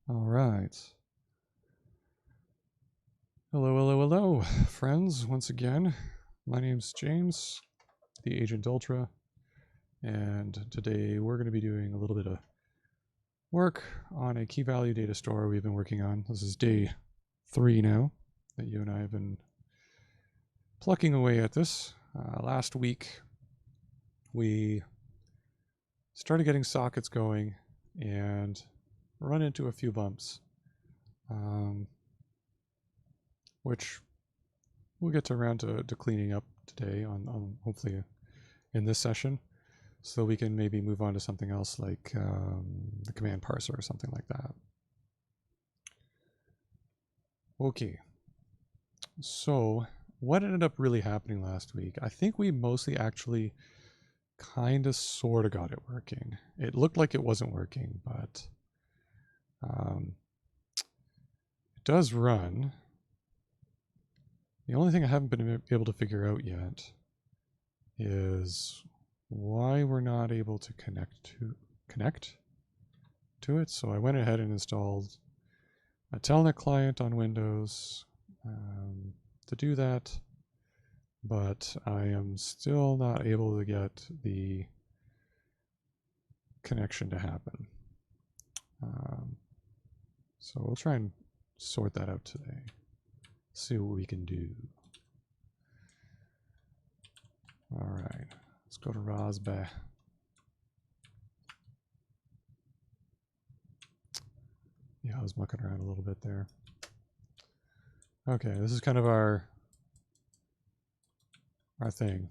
All right. Hello, hello, hello, friends. Once again, my name's James, the Agent Ultra, and today we're going to be doing a little bit of work on a key value data store we've been working on. This is day 3 now that you and I have been plucking away at this. Last week, we started getting sockets going and run into a few bumps. Which we'll get around to cleaning up today on hopefully in this session, so we can maybe move on to something else like the command parser or something like that. Okay, so what ended up really happening last week? I think we mostly actually kind of sort of got it working. It looked like it wasn't working, but it does run. The only thing I haven't been able to figure out yet is why we're not able to connect to it. So I went ahead and installed a Telnet client on Windows to do that, but I am still not able to get the connection to happen. So we'll try and sort that out today. See what we can do. All right, let's go to Rosby. Yeah, I was mucking around a little bit there. Okay, this is kind of our thing.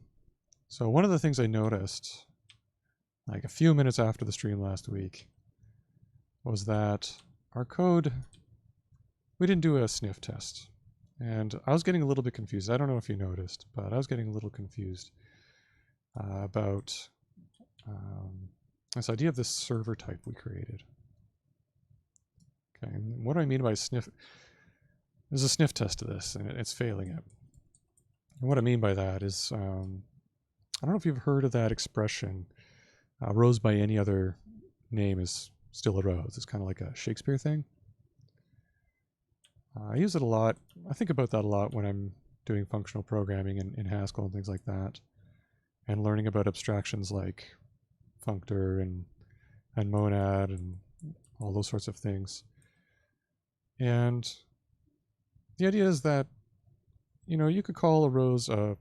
So one of the things I noticed, like a few minutes after the stream last week, was that our code, we didn't do a sniff test. And I was getting a little bit confused. I don't know if you noticed, but I was getting a little confused about this idea of this server type we created. Okay, and what do I mean by sniff? There's a sniff test to this, and it's failing it. And what I mean by that is, I don't know if you've heard of that expression, rose by any other name is still a rose. It's kind of like a Shakespeare thing. I use it a lot. I think about that a lot when I'm doing functional programming in Haskell and things like that, and learning about abstractions like functor and monad and all those sorts of things. And the idea is that, you know, you could call a rose a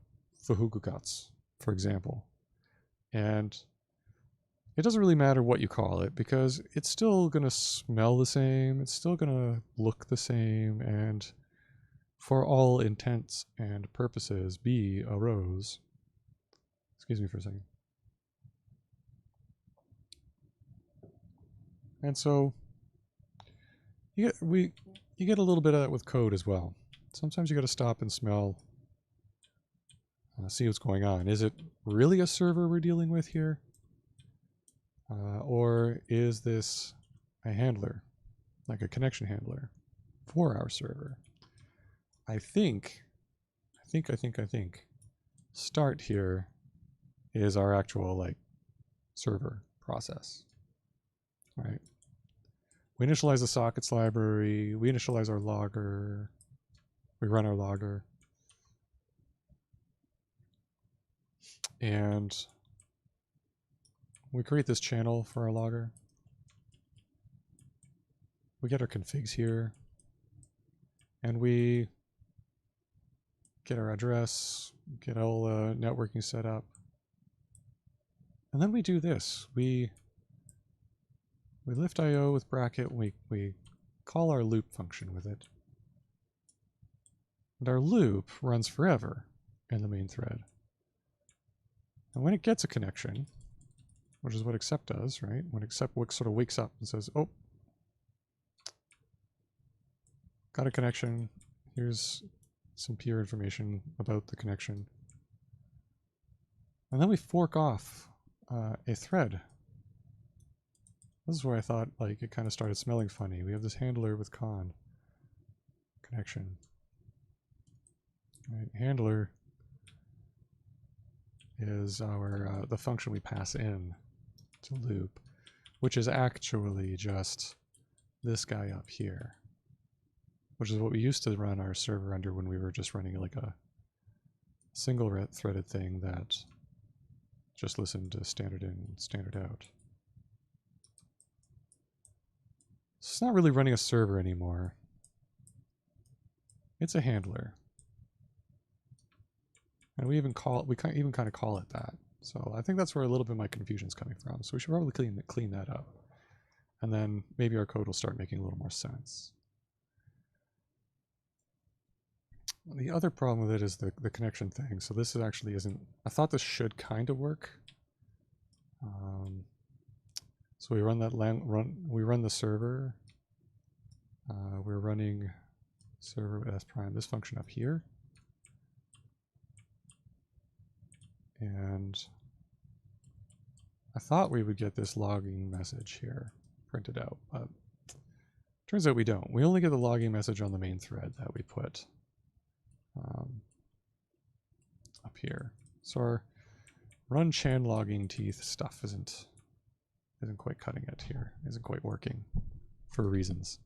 Fahugugats, for example, and it doesn't really matter what you call it because it's still going to smell the same, it's still going to look the same, and for all intents and purposes be a rose. Excuse me for a second. And so you get a little bit of that with code as well. Sometimes you got to stop and smell, see what's going on. Is it really a server we're dealing with here? Or is this a handler, like a connection handler for our server? I think start here is our actual like server process, right? We initialize the sockets library, we initialize our logger, we run our logger, and we create this channel for our logger. We get our configs here, and we get our address, get all networking set up. And then we do this. We lift IO with bracket, and we call our loop function with it. And our loop runs forever in the main thread. And when it gets a connection, which is what accept does, right? When accept sort of wakes up and says, oh, got a connection, here's some peer information about the connection. And then we fork off a thread. This is where I thought like it kind of started smelling funny. We have this handler with connection. Right, handler is our the function we pass in to loop, which is actually just this guy up here, which is what we used to run our server under when we were just running like a single threaded thing that just listened to standard in and standard out. So it's not really running a server anymore. It's a handler. And we even kind of call it that. So I think that's where a little bit of my confusion is coming from. So we should probably clean that up. And then maybe our code will start making a little more sense. The other problem with it is the connection thing. So this actually isn't... I thought this should kind of work. So we run that we run the server. We're running server with s prime, this function up here. And I thought we would get this logging message here printed out, but turns out we don't. We only get the logging message on the main thread that we put up here. So our run chan logging teeth stuff isn't quite cutting it here, isn't quite working for reasons.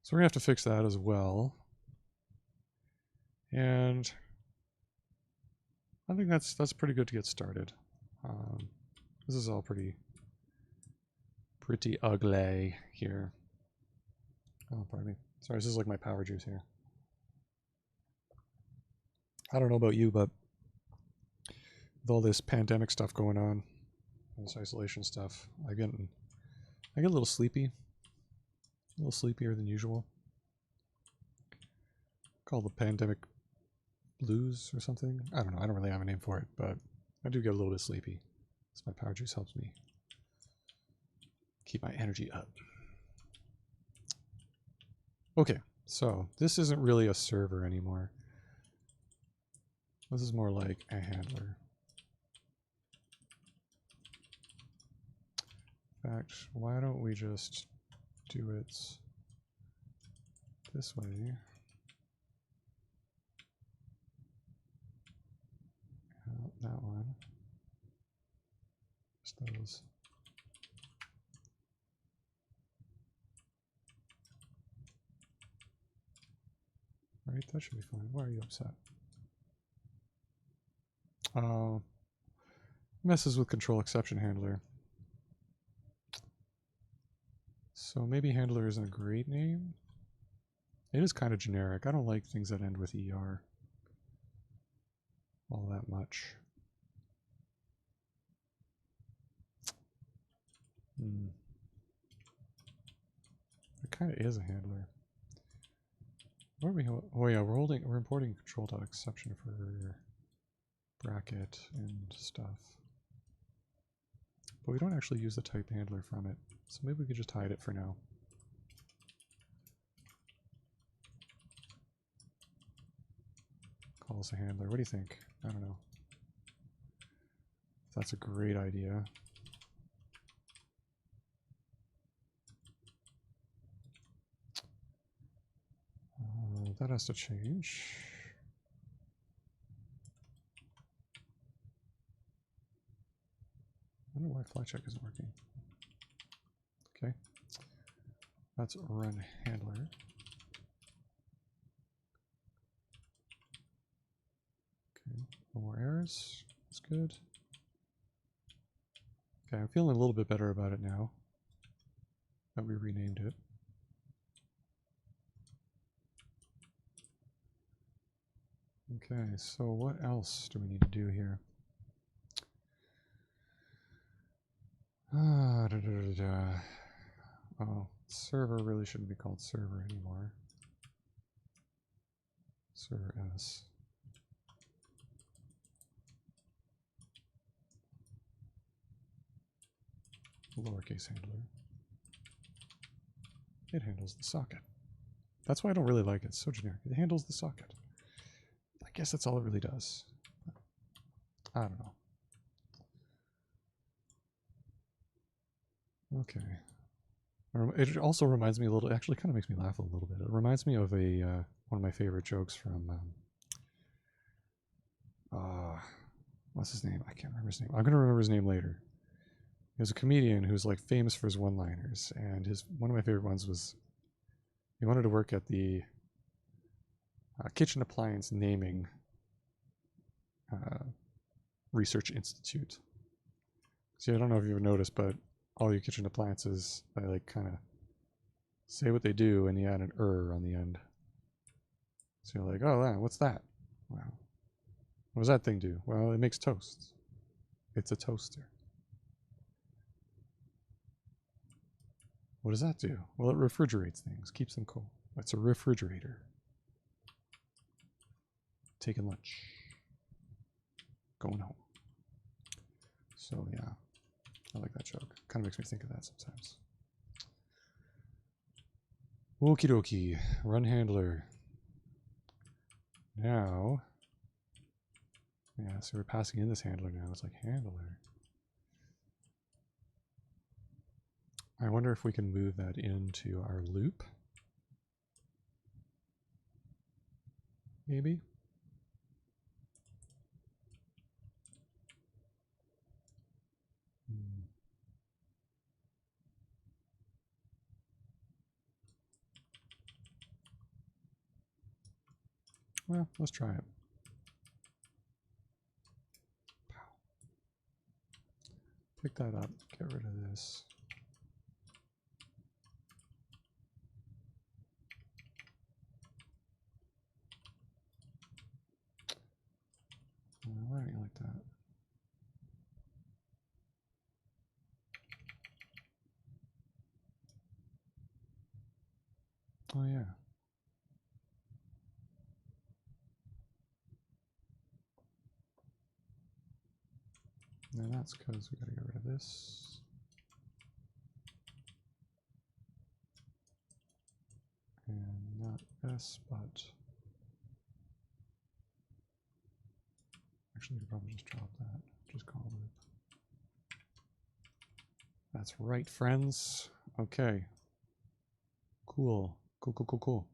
So we're gonna have to fix that as well. And I think that's pretty good to get started. This is all pretty ugly here. Oh, pardon me. Sorry, this is like my power juice here. I don't know about you, but with all this pandemic stuff going on, this isolation stuff, I get a little sleepy. A little sleepier than usual. Called the pandemic blues or something. I don't know. I don't really have a name for it, but I do get a little bit sleepy. So my power juice helps me keep my energy up. Okay, so this isn't really a server anymore. This is more like a handler. In fact, why don't we just do it this way? That one. Just those. Right, that should be fine. Why are you upset? Messes with control exception handler. So maybe handler isn't a great name. It is kind of generic. I don't like things that end with ER all that much. It kind of is a handler. What are we? Oh yeah, we're importing control.exception for bracket and stuff. But we don't actually use the type handler from it. So maybe we could just hide it for now. Calls a handler. What do you think? I don't know. That's a great idea. That has to change. I don't know why fly check isn't working. Okay. Let's run handler. Okay, no more errors. That's good. Okay, I'm feeling a little bit better about it now that we renamed it. Okay, so what else do we need to do here? Oh, server really shouldn't be called server anymore. Server S. Lowercase handler. It handles the socket. That's why I don't really like it. It's so generic. It handles the socket. I guess that's all it really does. I don't know. Okay. It also reminds me a little, actually kind of makes me laugh a little bit. It reminds me of a one of my favorite jokes from, what's his name? I can't remember his name. I'm going to remember his name later. He was a comedian who's like famous for his one-liners, and one of my favorite ones was he wanted to work at the kitchen appliance naming research institute. See, I don't know if you've noticed, but all your kitchen appliances, they like kind of say what they do, and you add an on the end. So you're like, oh, what's that? Wow. What does that thing do? Well, it makes toast. It's a toaster. What does that do? Well, it refrigerates things, keeps them cool. It's a refrigerator. Taking lunch. Going home. So, yeah. I like that joke. Kind of makes me think of that sometimes. Okie dokie. Run handler. Now, yeah, so we're passing in this handler now. It's like handler. I wonder if we can move that into our loop. Maybe. Well, let's try it. Pow. Pick that up. Get rid of this. Why don't you like that? Oh, yeah. And that's because we got to get rid of this. And not S, but actually, we could probably just drop that. Just call loop. That's right, friends. Okay. Cool. Cool.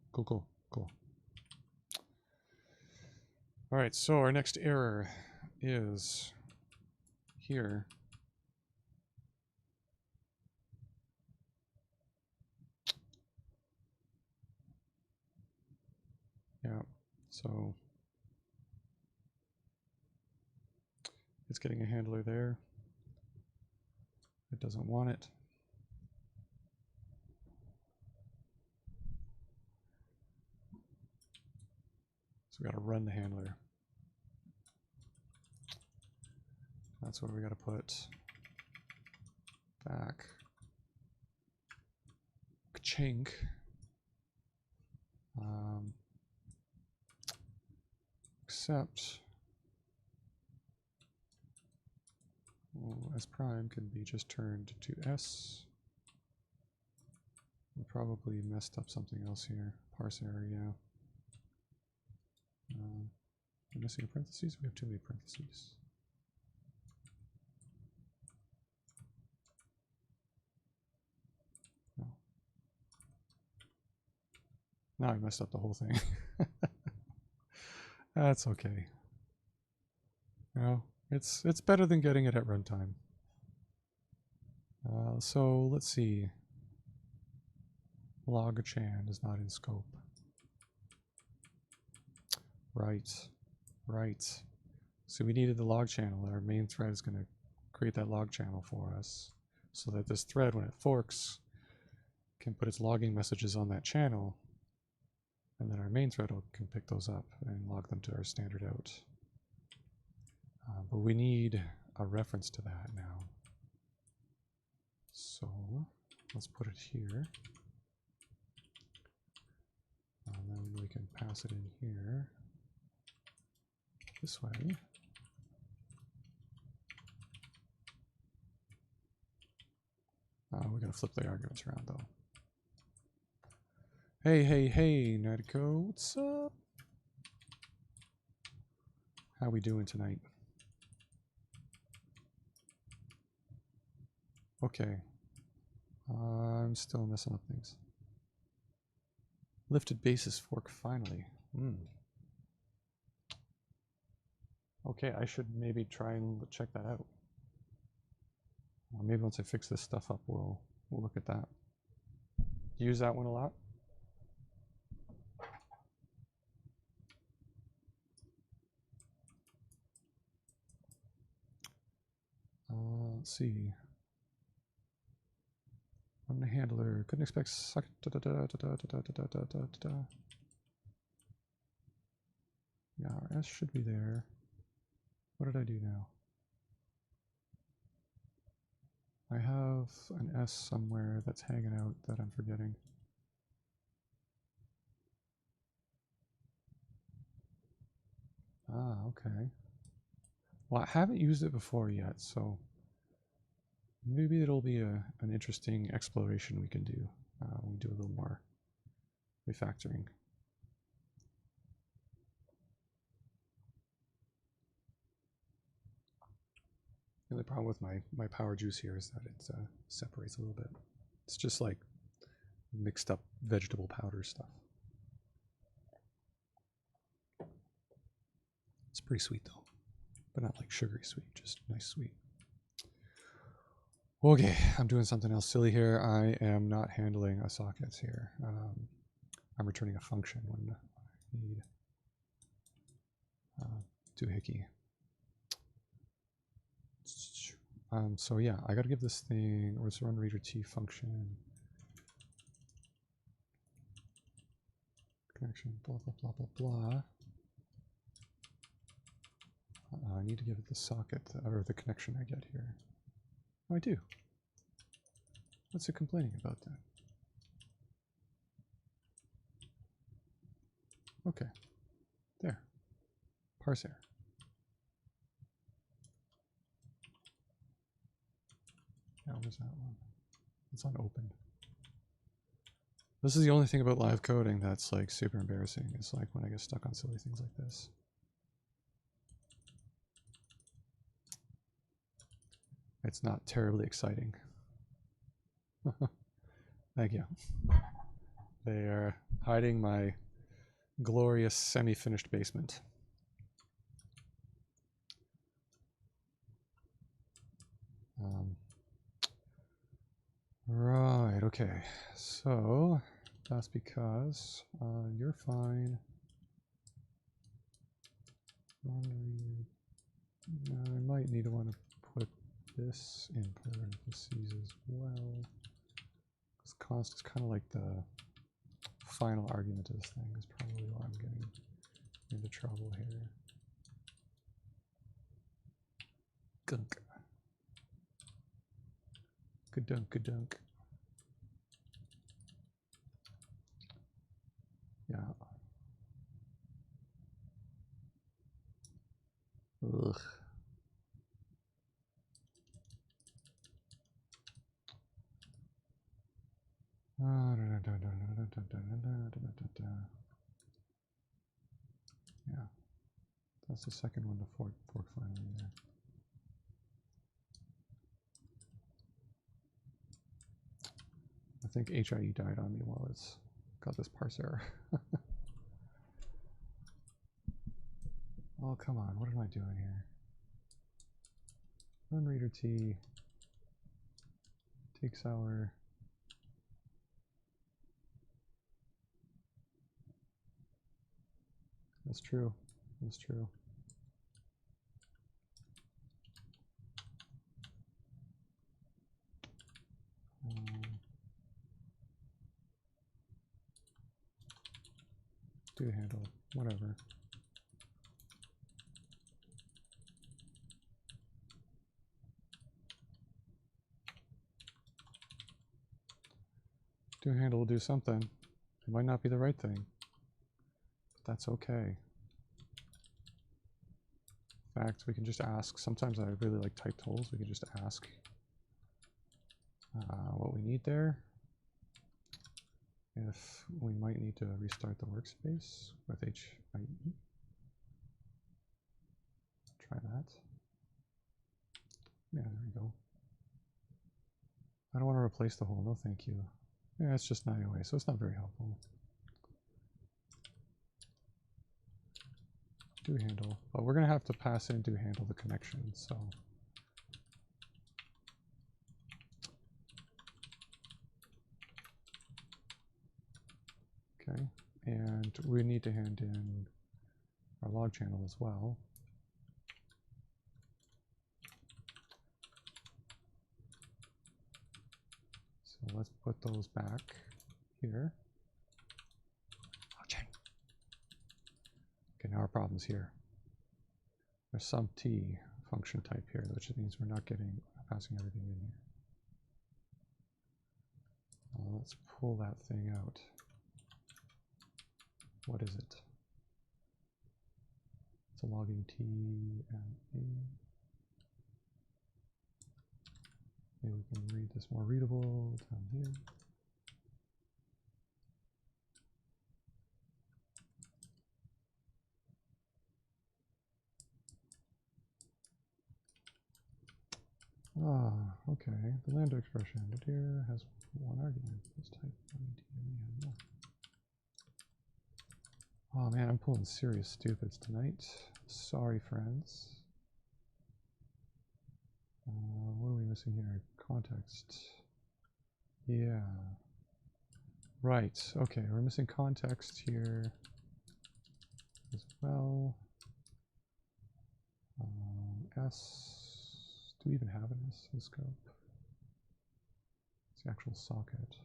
All right, so our next error is here. Yeah, so it's getting a handler there. It doesn't want it. So we got to run the handler. That's where we got to put back. Chink. Except S prime can be just turned to S. We probably messed up something else here. Parse error, yeah. We're missing a parentheses. We have too many parentheses. No. Now I messed up the whole thing. That's okay. No, it's better than getting it at runtime. So let's see. Log_chan is not in scope. Right. So we needed the log channel. Our main thread is going to create that log channel for us so that this thread, when it forks, can put its logging messages on that channel, and then our main thread can pick those up and log them to our standard out. But we need a reference to that now. So let's put it here. And then we can pass it in here this way. We gotta flip the arguments around though. Hey, Nerdco, what's up? How we doing tonight? Okay. I'm still messing up things. Lifted basis fork finally. Okay, I should maybe try and check that out. Well, maybe once I fix this stuff up, we'll look at that. Use that one a lot? Let's see. I'm a handler. Couldn't expect suck. Yeah, our S should be there. What did I do now? I have an S somewhere that's hanging out that I'm forgetting. Ah, okay. Well, I haven't used it before yet, so maybe it'll be an interesting exploration we can do when we do a little more refactoring. The only problem with my power juice here is that it separates a little bit. It's just like mixed up vegetable powder stuff. It's pretty sweet though, but not like sugary sweet, just nice sweet. Okay, I'm doing something else silly here. I am not handling a socket here. I'm returning a function when I need doohickey. So yeah, I got to give this thing, or it's run reader t function connection, blah blah blah blah blah. I need to give it the socket or the connection I get here. Oh, I do. What's it complaining about then? Okay, there. Parse error. Yeah, where's that one? It's unopened. This is the only thing about live coding that's like super embarrassing. It's like when I get stuck on silly things like this. It's not terribly exciting. Thank you. They are hiding my glorious semi-finished basement. Right, okay. So that's because you're fine. I might need to want to put this in parentheses as well. Because const is kind of like the final argument of this thing is probably why I'm getting into trouble here. Gunk. Good dunk, good dunk. Yeah. Ugh. Yeah. That's the second one to fork finally there. I think HIE died on me while it's got this parse error. Oh, come on. What am I doing here? Run reader T takes our That's true. That's true. Do handle, whatever. Do handle will do something. It might not be the right thing, but that's okay. In fact, we can just ask. Sometimes I really like typed holes. We can just ask what we need there. If we might need to restart the workspace with HIE. Try that. Yeah, there we go. I don't want to replace the hole. No, thank you. Yeah, it's just 9 away, so it's not very helpful. Do handle, but we're going to have to pass in do handle the connection, so Okay, and we need to hand in our log channel as well. So let's put those back here. Okay, now our problem's here. There's some t function type here, which means we're not passing everything in here. Let's pull that thing out. What is it? It's a logging t and a. Maybe we can read this more readable down here. Ah, okay. The lambda expression ended here has one argument. This type more. Oh man, I'm pulling serious stupids tonight. Sorry, friends. What are we missing here? Context. Yeah. Right. Okay, we're missing context here as well. S. Do we even have an S in scope? It's the actual socket.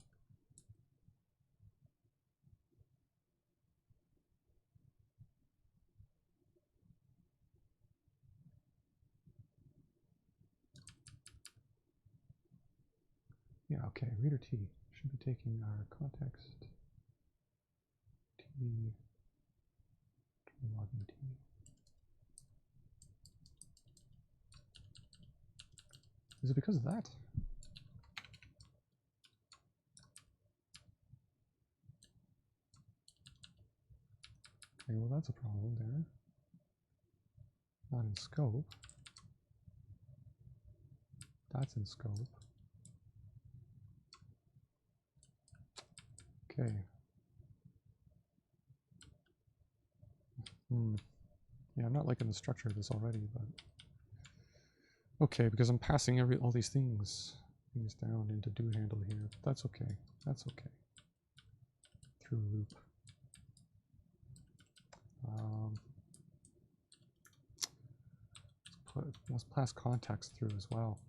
Yeah, okay, reader T should be taking our context T, logging T. Is it because of that? Okay, well that's a problem there. Not in scope. That's in scope. Okay. Yeah, I'm not liking the structure of this already, but okay, because I'm passing all these things down into do handle here. But that's okay. That's okay. Through loop. Let's pass context through as well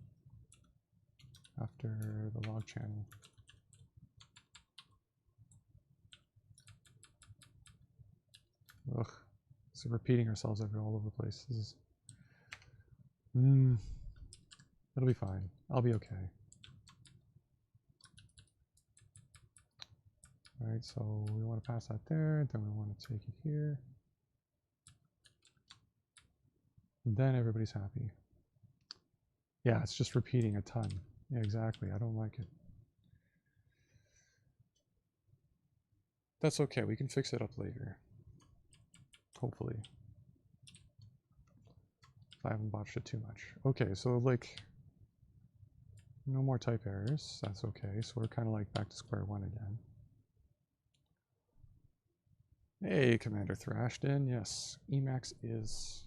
after the log channel. Ugh, so repeating ourselves all over the place. This is, it'll be fine. I'll be okay. All right, so we want to pass that there, then we want to take it here. And then everybody's happy. Yeah, it's just repeating a ton. Yeah, exactly. I don't like it. That's okay. We can fix it up later. Hopefully. If I haven't botched it too much. Okay, so like, no more type errors. That's okay. So we're kind of like back to square one again. Hey, Commander Thrashton. Yes, Emacs is,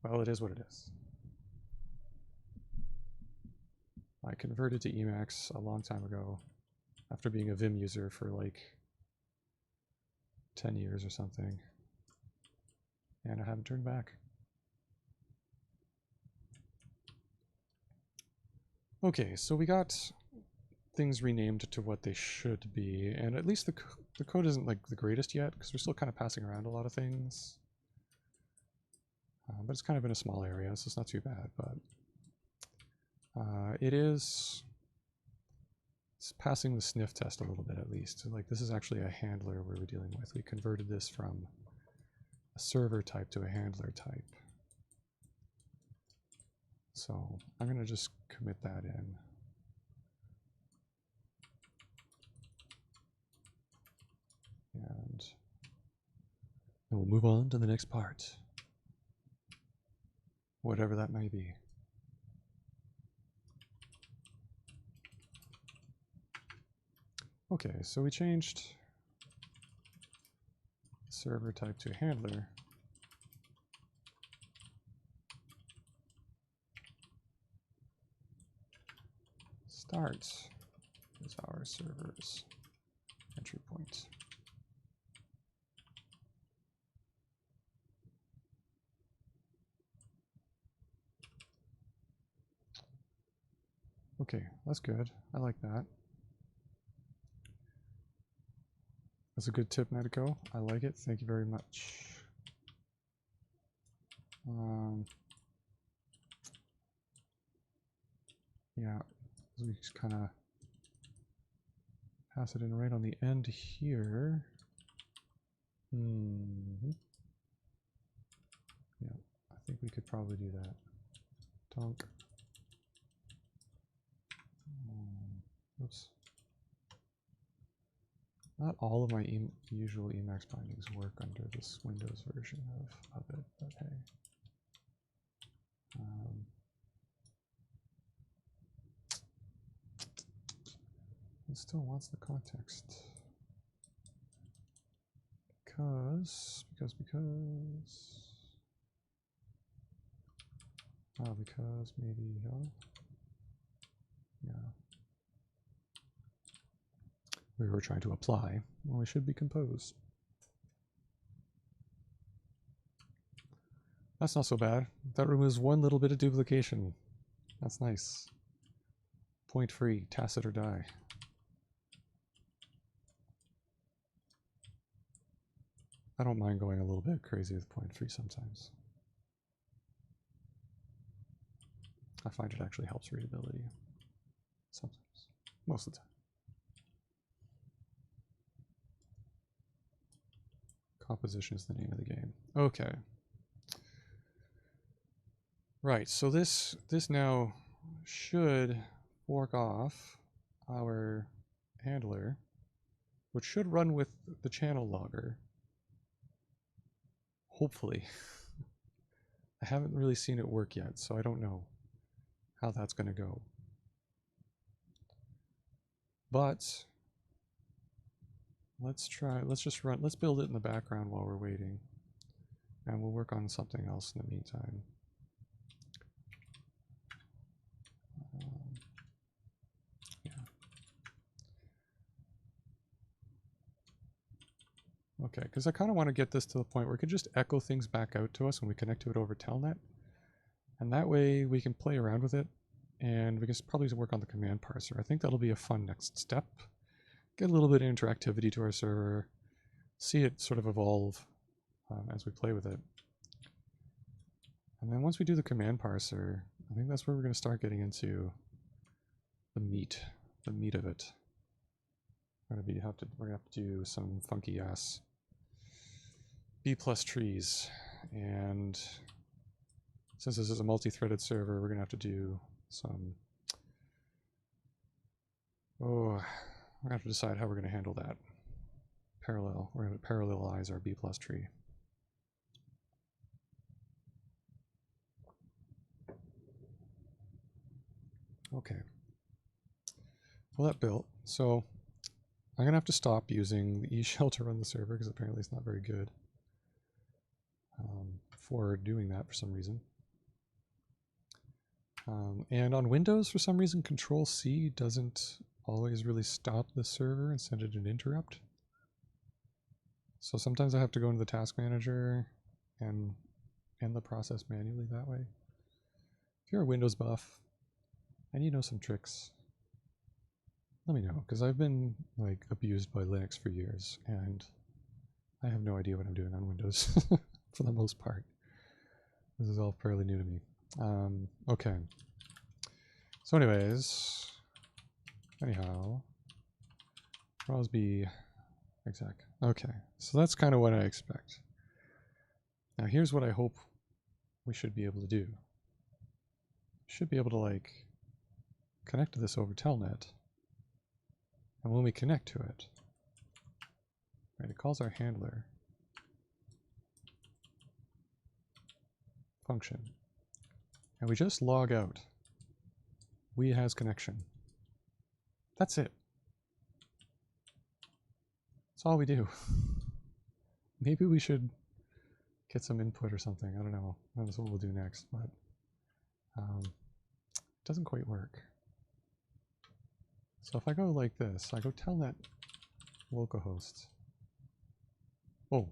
well, it is what it is. I converted to Emacs a long time ago after being a Vim user for like 10 years or something. And I haven't turned back. Okay, so we got things renamed to what they should be, and at least the code isn't like the greatest yet, because we're still kind of passing around a lot of things. But it's kind of in a small area, so it's not too bad, but it's passing the sniff test a little bit at least. So, like, this is actually a handler we were dealing with. We converted this from a server type to a handler type. So I'm going to just commit that in. And we'll move on to the next part. Whatever that may be. Okay, so we changed server type to handler. Start is our server's entry point. Okay, that's good. I like that. That's a good tip, Netico. I like it. Thank you very much. Yeah, we just kind of pass it in right on the end here. Yeah, I think we could probably do that. Donk. Oops. Not all of my usual Emacs bindings work under this Windows version of it, but hey. It still wants the context. Because maybe, yeah. We were trying to apply. Well, we should be composed. That's not so bad. That removes one little bit of duplication. That's nice. Point free, tacit or die. I don't mind going a little bit crazy with point free sometimes. I find it actually helps readability. Sometimes. Most of the time. Composition is the name of the game. Okay. Right, so this now should fork off our handler, which should run with the channel logger. Hopefully. I haven't really seen it work yet, so I don't know how that's going to go. But let's build it in the background while we're waiting. And we'll work on something else in the meantime. Yeah. Okay, because I kind of want to get this to the point where it could just echo things back out to us when we connect to it over Telnet. And that way we can play around with it, and we can probably work on the command parser. I think that'll be a fun next step. Get a little bit of interactivity to our server, see it sort of evolve as we play with it. And then once we do the command parser, I think that's where we're going to start getting into the meat of it. We're gonna have to do some funky ass B+ trees, and since this is a multi-threaded server, we're gonna have to do some. We're gonna have to decide how we're gonna handle that. Parallel. We're gonna parallelize our B+ tree. Okay. Well, that built. So I'm gonna have to stop using the eShell to run the server because apparently it's not very good for doing that for some reason. And on Windows, for some reason, Control-C doesn't always really stop the server and send it an interrupt. So sometimes I have to go into the task manager and end the process manually that way. If you're a Windows buff and you know some tricks, let me know, because I've been like abused by Linux for years and I have no idea what I'm doing on Windows for the most part. This is all fairly new to me. Okay. So anyways, anyhow, Rosby exec. Okay, so that's kind of what I expect. Now here's what I hope we should be able to do. We should be able to like connect to this over Telnet. And when we connect to it, right, it calls our handler function. And we just log out. We has connection. That's it. That's all we do. Maybe we should get some input or something. I don't know. That's what we'll do next, but it doesn't quite work. So if I go like this, I go telnet localhost. Oh,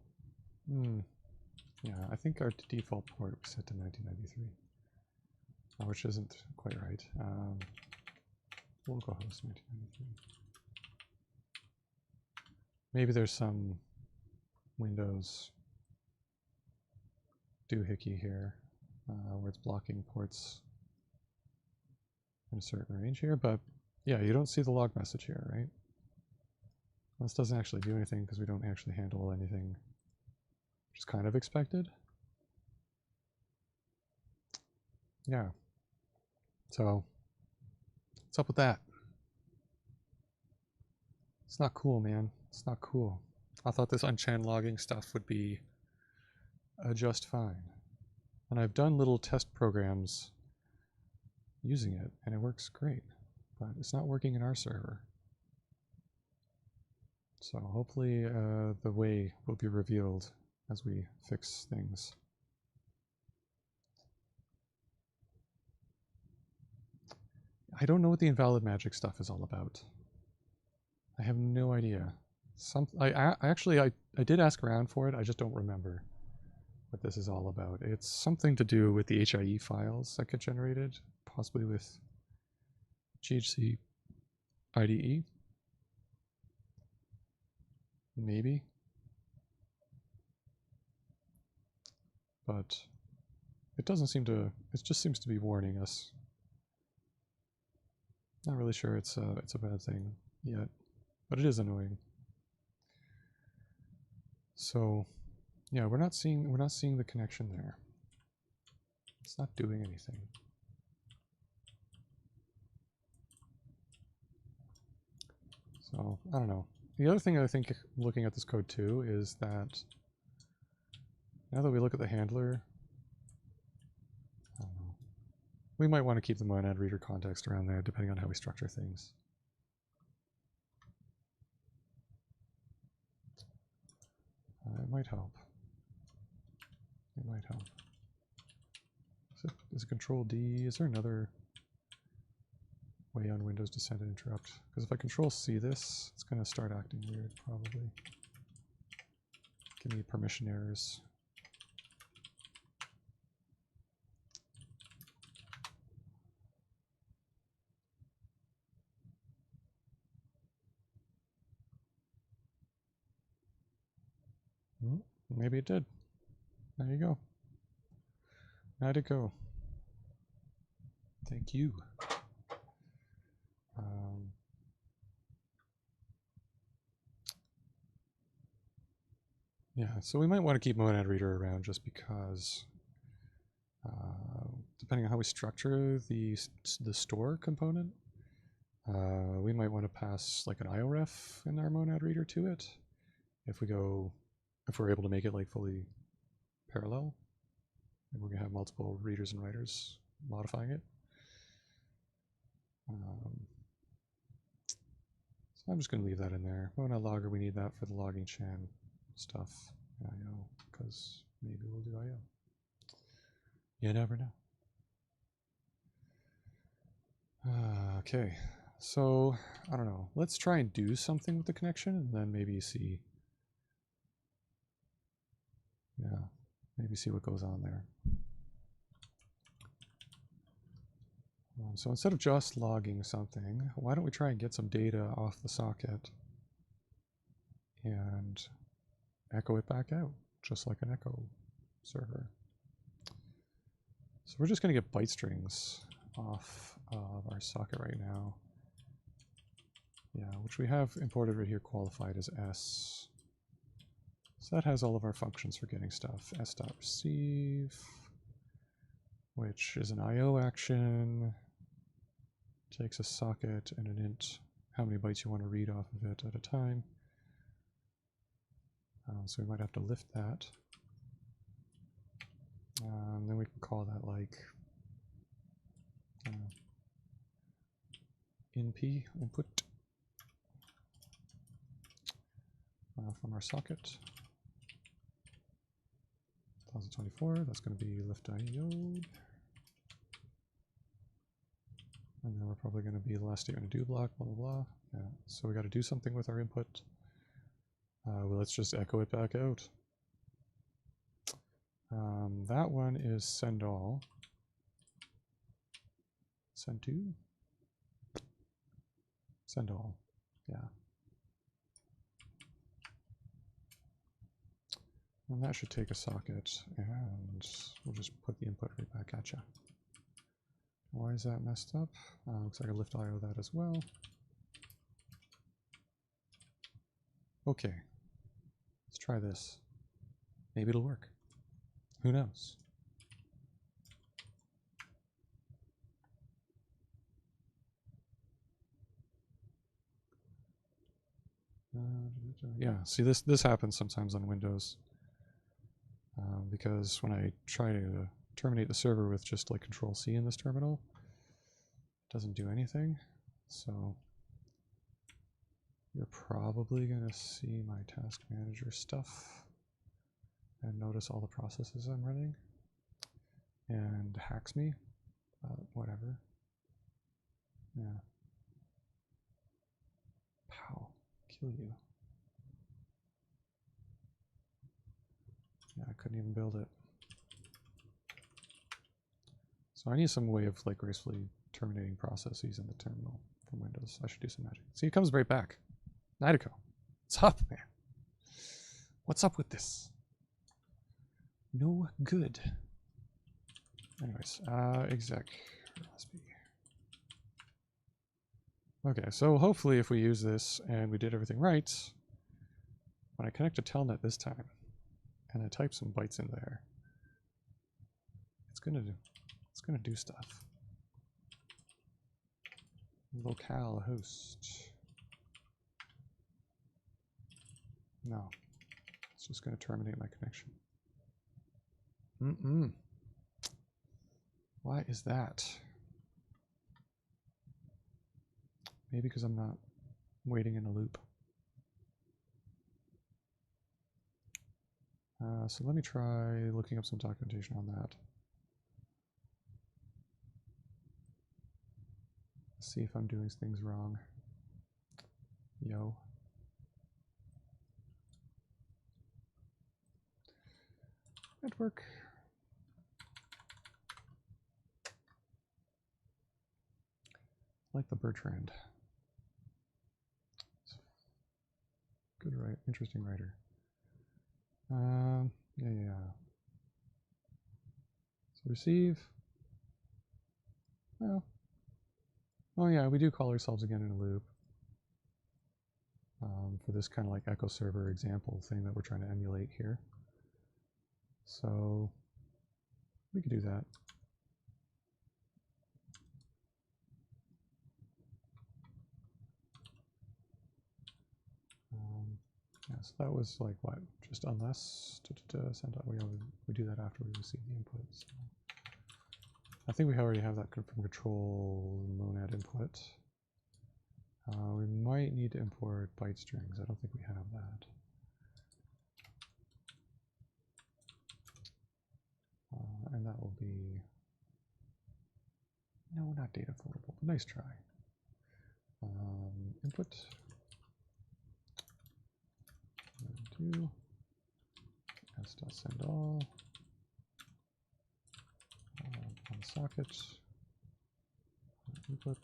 yeah, I think our default port was set to 1993, which isn't quite right. localhost 1993. Maybe there's some Windows doohickey here where it's blocking ports in a certain range here, but yeah, you don't see the log message here, right? This doesn't actually do anything because we don't actually handle anything, which is kind of expected. Yeah. So, what's up with that? It's not cool, man. It's not cool. I thought this unchain logging stuff would be just fine. And I've done little test programs using it, and it works great. But it's not working in our server. So hopefully the way will be revealed as we fix things. I don't know what the invalid magic stuff is all about. I have no idea. I did ask around for it. I just don't remember what this is all about. It's something to do with the HIE files that get generated, possibly with GHC IDE. Maybe. But it doesn't seem to, it just seems to be warning us. Not really sure it's a bad thing yet, but it is annoying. So yeah, we're not seeing the connection there. It's not doing anything. So I don't know. The other thing I think looking at this code too is that now that we look at the handler, I don't know, we might want to keep the monad reader context around there depending on how we structure things. It might help. It might help. Is it Control D? Is there another way on Windows to send and interrupt? Because if I Control C this, it's going to start acting weird, probably. Give me permission errors. Well, maybe it did. There you go. How'd it go? Thank you. Yeah, so we might want to keep monad reader around just because depending on how we structure the store component, we might want to pass like an IOREF in our monad reader to it if we're able to make it like fully parallel. And we're going to have multiple readers and writers modifying it. So I'm just going to leave that in there. Monad logger, we need that for the logging chan stuff. IO, because maybe we'll do IO. You never know. Okay, so I don't know. Let's try and do something with the connection and then maybe see. Yeah, maybe see what goes on there. So instead of just logging something, why don't we try and get some data off the socket and echo it back out, just like an echo server. So we're just going to get byte strings off of our socket right now. Yeah, which we have imported right here, qualified as S. So that has all of our functions for getting stuff. S.receive, which is an IO action, takes a socket and an int, how many bytes you want to read off of it at a time. So we might have to lift that. Then we can call that like inp, input, from our socket. 2024, that's going to be lift IO. And then we're probably going to be the last statement of do block, blah, blah, blah. Yeah, so we got to do something with our input. Well, let's just echo it back out. That one is send all. Send to. Send all. Yeah. And that should take a socket, and we'll just put the input right back at you. Why is that messed up? Looks like I lift IO that as well. Okay. Let's try this. Maybe it'll work. Who knows? Yeah, see this happens sometimes on Windows. Because when I try to terminate the server with just like Control-C in this terminal, it doesn't do anything. So you're probably going to see my task manager stuff and notice all the processes I'm running and hacks me, whatever. Yeah. Pow. Kill you. Yeah, I couldn't even build it. So I need some way of like gracefully terminating processes in the terminal from Windows. I should do some magic. See, it comes right back. Nidico. What's up, man? What's up with this? No good. Anyways, exec Rosby. Okay, so hopefully if we use this and we did everything right, when I connect to Telnet this time, and I type some bytes in there, it's gonna do stuff. Locale host. No, it's just gonna terminate my connection. Why is that? Maybe because I'm not waiting in a loop. So let me try looking up some documentation on that. See if I'm doing things wrong. Yo. Network. Like the Bertrand. Good, right? Interesting writer. Yeah. So receive. Well. Oh yeah, we do call ourselves again in a loop. For this kind of like echo server example thing that we're trying to emulate here. So we could do that. Yeah, so that was like what? Just unless send out. We do that after we receive the input. So I think we already have that from control monad input. We might need to import byte strings. I don't think we have that. And that will be, no, not data floatable. Nice try. Input. Do s.send all on socket input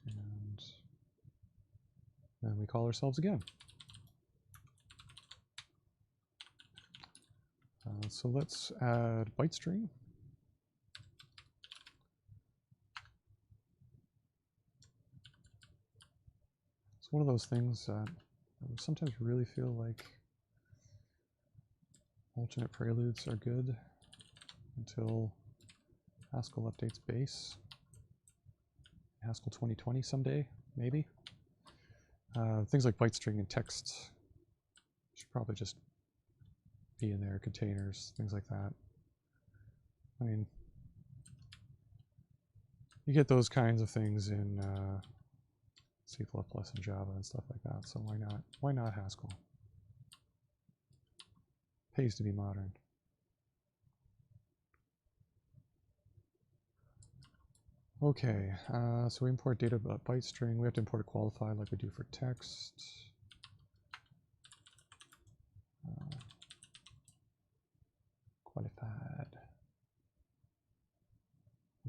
and then we call ourselves again. So let's add byte string. It's one of those things that I sometimes really feel like alternate preludes are good until Haskell updates base. Haskell 2020 someday, maybe. Things like byte string and text should probably just be in there, containers, things like that. I mean, you get those kinds of things in C++ and Java and stuff like that, so why not? Why not Haskell? Pays to be modern. Okay, so we import data byte string. We have to import a qualified like we do for text. Qualified.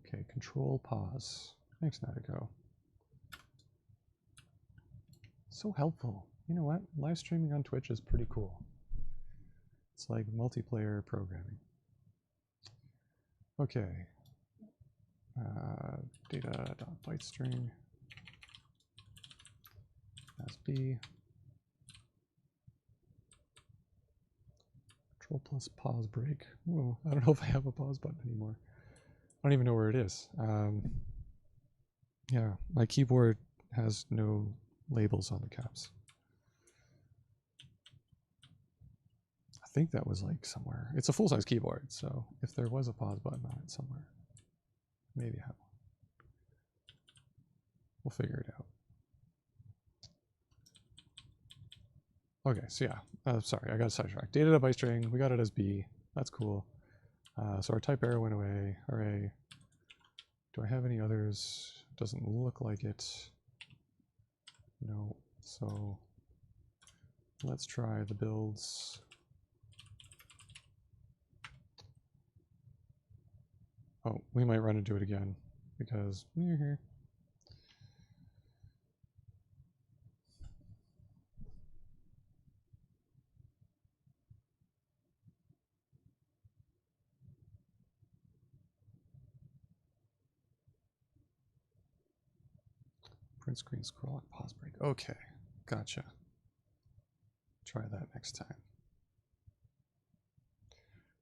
Okay, control pause. Thanks, Natigo. So helpful. You know what? Live streaming on Twitch is pretty cool. It's like multiplayer programming. Okay. Data.bytestring as B. Control plus pause break. Whoa, I don't know if I have a pause button anymore. I don't even know where it is. Yeah, my keyboard has no labels on the caps. I think that was like somewhere. It's a full-size keyboard, so if there was a pause button on it somewhere, maybe I have one. We'll figure it out. Okay, so yeah, sorry, I got sidetracked. Data.bytestring, we got it as B. That's cool. So our type error went away. Hooray. Do I have any others? Doesn't look like it. No. So let's try the builds. Oh, we might run into it again because you're here. Print screen scroll and pause break. Okay, gotcha. Try that next time.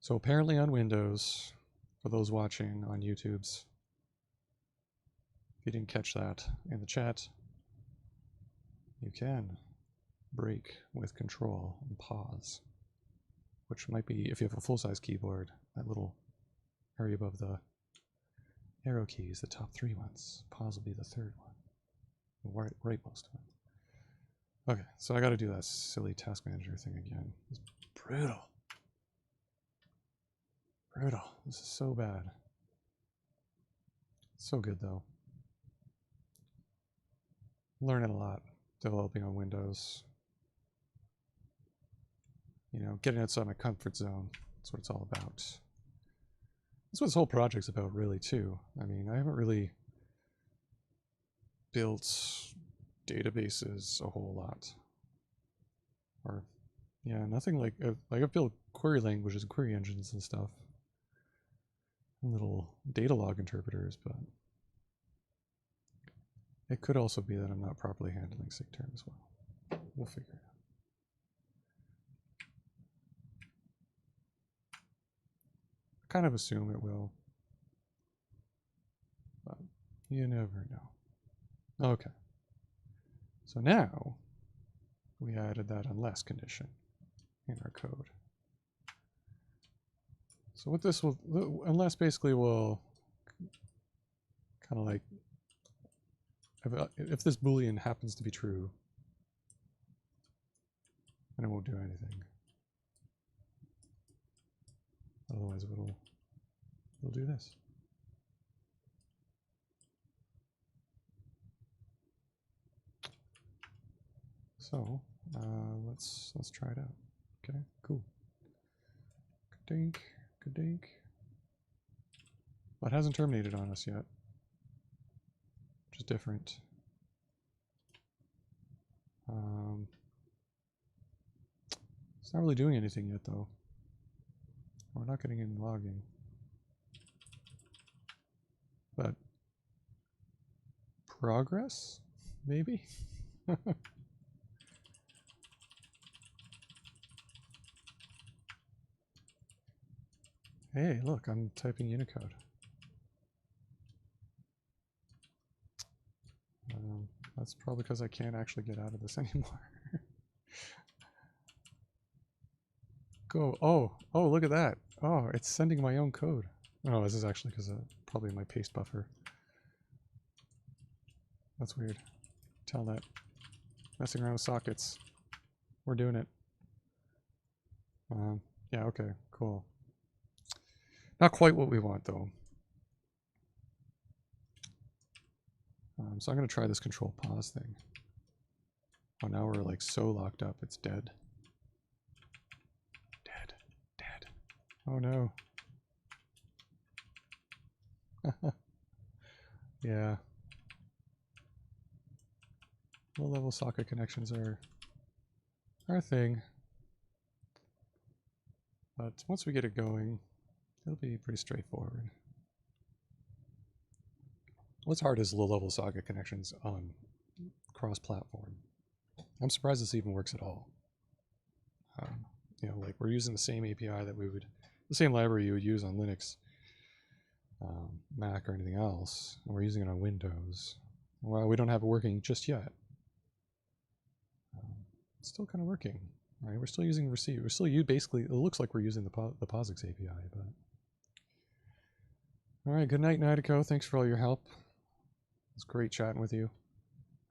So apparently on Windows, for those watching on YouTube's, if you didn't catch that in the chat, you can break with control and pause, which might be, if you have a full-size keyboard, that little area above the arrow keys, the top 3 ones. Pause will be the 3rd one, the rightmost one. Okay, so I got to do that silly task manager thing again. It's brutal. Brutal. This is so bad. So good though. Learning a lot developing on Windows. You know, getting outside my comfort zone. That's what it's all about. That's what this whole project's about, really, too. I mean, I haven't really built databases a whole lot. Or, yeah, nothing like I've built query languages and query engines and stuff. And little data log interpreters, but it could also be that I'm not properly handling SIGTERM as well. We'll figure it out. I kind of assume it will, but you never know. Okay. So now we added that unless condition in our code. So what this will, unless basically will kind of like, if this Boolean happens to be true, then it won't do anything. Otherwise it'll do this. So let's try it out. Okay, cool. Good dink, good dink. Well, it hasn't terminated on us yet, which is different. It's not really doing anything yet, though. We're not getting any logging. But progress, maybe? Hey, look, I'm typing Unicode. That's probably because I can't actually get out of this anymore. Go. Oh, look at that. Oh, it's sending my own code. Oh, this is actually because of probably my paste buffer. That's weird. Tell that. Messing around with sockets. We're doing it. Yeah, okay, cool. Not quite what we want, though. So I'm going to try this control pause thing. Oh, now we're like so locked up, it's dead. Dead. Oh no. Yeah. Low-level socket connections are our thing. But once we get it going, it'll be pretty straightforward. What's hard is low-level socket connections on cross-platform. I'm surprised this even works at all. You know, like we're using the same API that we would, the same library you would use on Linux, Mac, or anything else, and we're using it on Windows. Well, we don't have it working just yet. It's still kind of working, right? We're still using receive. We're still basically. It looks like we're using the POSIX API, but. All right. Good night, Nightico. Thanks for all your help. It's great chatting with you.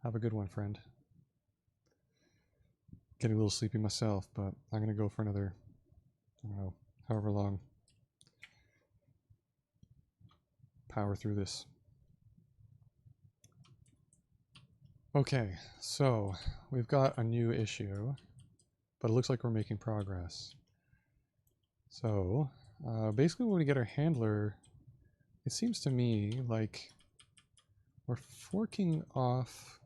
Have a good one, friend. Getting a little sleepy myself, but I'm gonna go for another, I don't know, however long. Power through this. Okay, so we've got a new issue, but it looks like we're making progress. So basically when we get our handler, it seems to me like we're forking off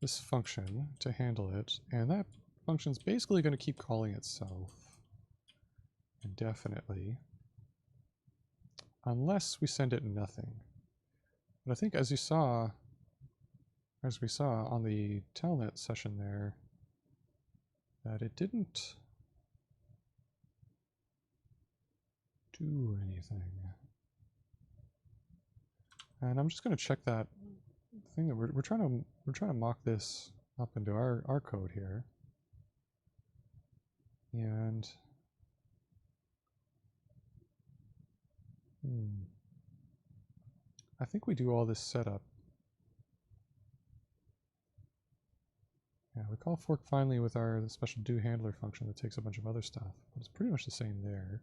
this function to handle it, and that function's basically going to keep calling itself indefinitely unless we send it nothing. But I think as we saw on the telnet session there, that it didn't do anything. And I'm just going to check that thing that we're trying to mock this up into our code here. And I think we do all this setup. Yeah, we call fork finally with our special do handler function that takes a bunch of other stuff, but it's pretty much the same there.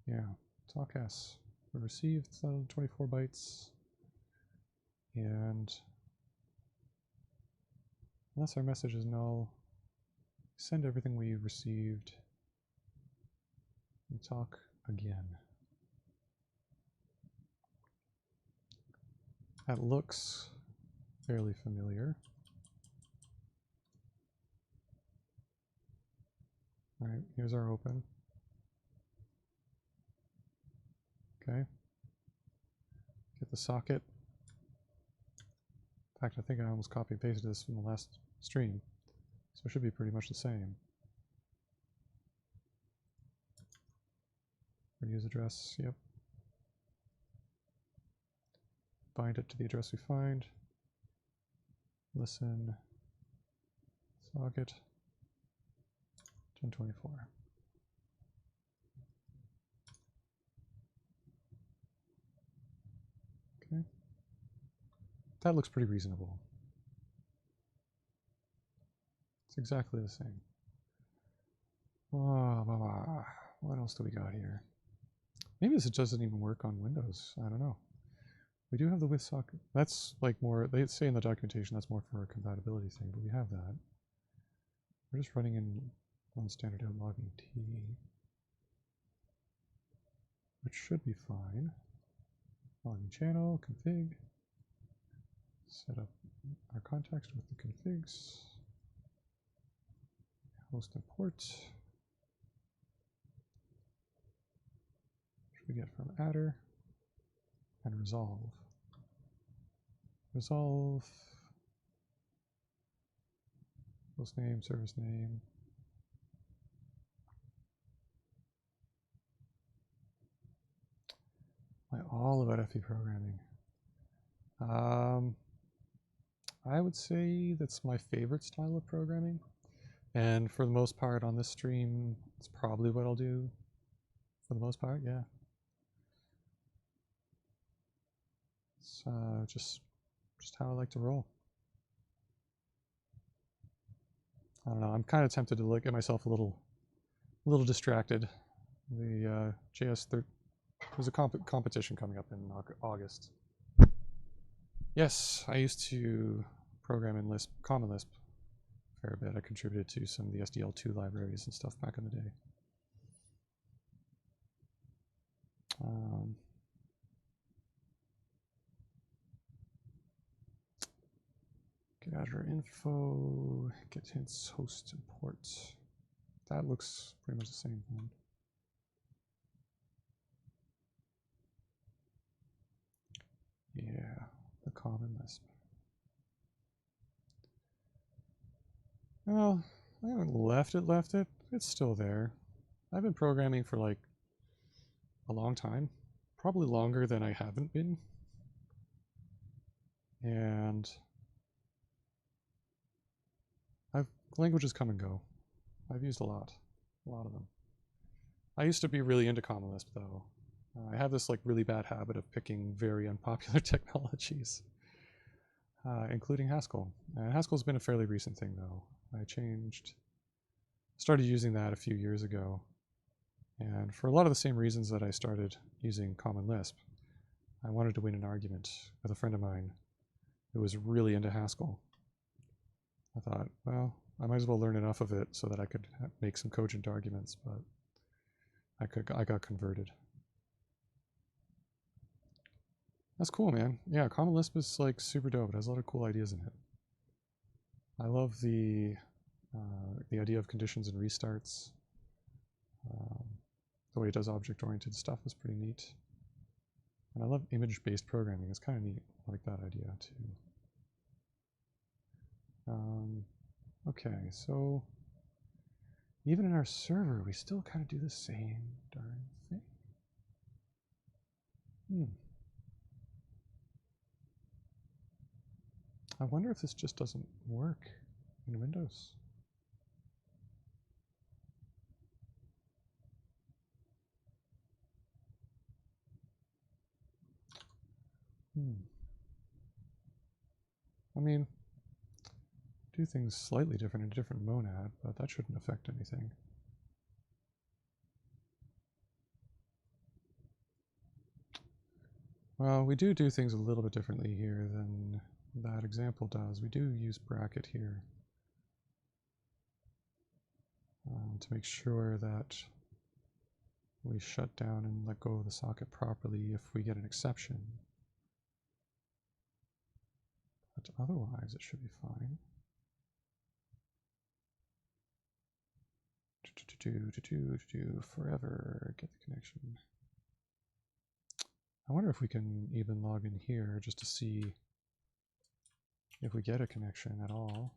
Yeah, talk S. We received 24 bytes, and unless our message is null, send everything we received. We talk again. That looks fairly familiar. All right, here's our open. Okay. Get the socket. In fact, I think I almost copy and pasted this from the last stream, so it should be pretty much the same. Reuse address, yep. Bind it to the address we find. Listen, socket, 1024. Okay. That looks pretty reasonable. It's exactly the same. What else do we got here? Maybe this doesn't even work on Windows. I don't know. We do have the with socket. That's like more, they say in the documentation that's more for a compatibility thing, but we have that. We're just running in on standard out logging T, which should be fine. Logging channel, config. Set up our context with the configs. Host and port. Which we get from adder. And resolve. Resolve. Host name, service name. All about FE programming. I would say that's my favorite style of programming. And for the most part on this stream, it's probably what I'll do for the most part, yeah. It's just how I like to roll. I don't know, I'm kind of tempted to get myself a little distracted. The there's a competition coming up in August. Yes, I used to program in Lisp, Common Lisp, fair bit. I contributed to some of the SDL2 libraries and stuff back in the day. Get Azure info, get hints, host, import. That looks pretty much the same thing. Yeah, the common Lisp. Well, I haven't left it. It's still there. I've been programming for like a long time. Probably longer than I haven't been. And languages come and go. I've used a lot of them. I used to be really into Common Lisp though. I have this like really bad habit of picking very unpopular technologies, including Haskell. And Haskell's been a fairly recent thing though. I started using that a few years ago. And for a lot of the same reasons that I started using Common Lisp, I wanted to win an argument with a friend of mine who was really into Haskell. I thought, well, I might as well learn enough of it so that I could make some cogent arguments, but I got converted. That's cool, man. Yeah, Common Lisp is like super dope. It has a lot of cool ideas in it. I love the idea of conditions and restarts. The way it does object-oriented stuff is pretty neat. And I love image-based programming. It's kind of neat. I like that idea too. Okay, so even in our server, we still kind of do the same darn thing. I wonder if this just doesn't work in Windows. I mean, do things slightly different in a different monad, but that shouldn't affect anything. Well, we do things a little bit differently here than that example does. We do use bracket here to make sure that we shut down and let go of the socket properly if we get an exception. But otherwise, it should be fine. Forever, get the connection. I wonder if we can even log in here just to see if we get a connection at all.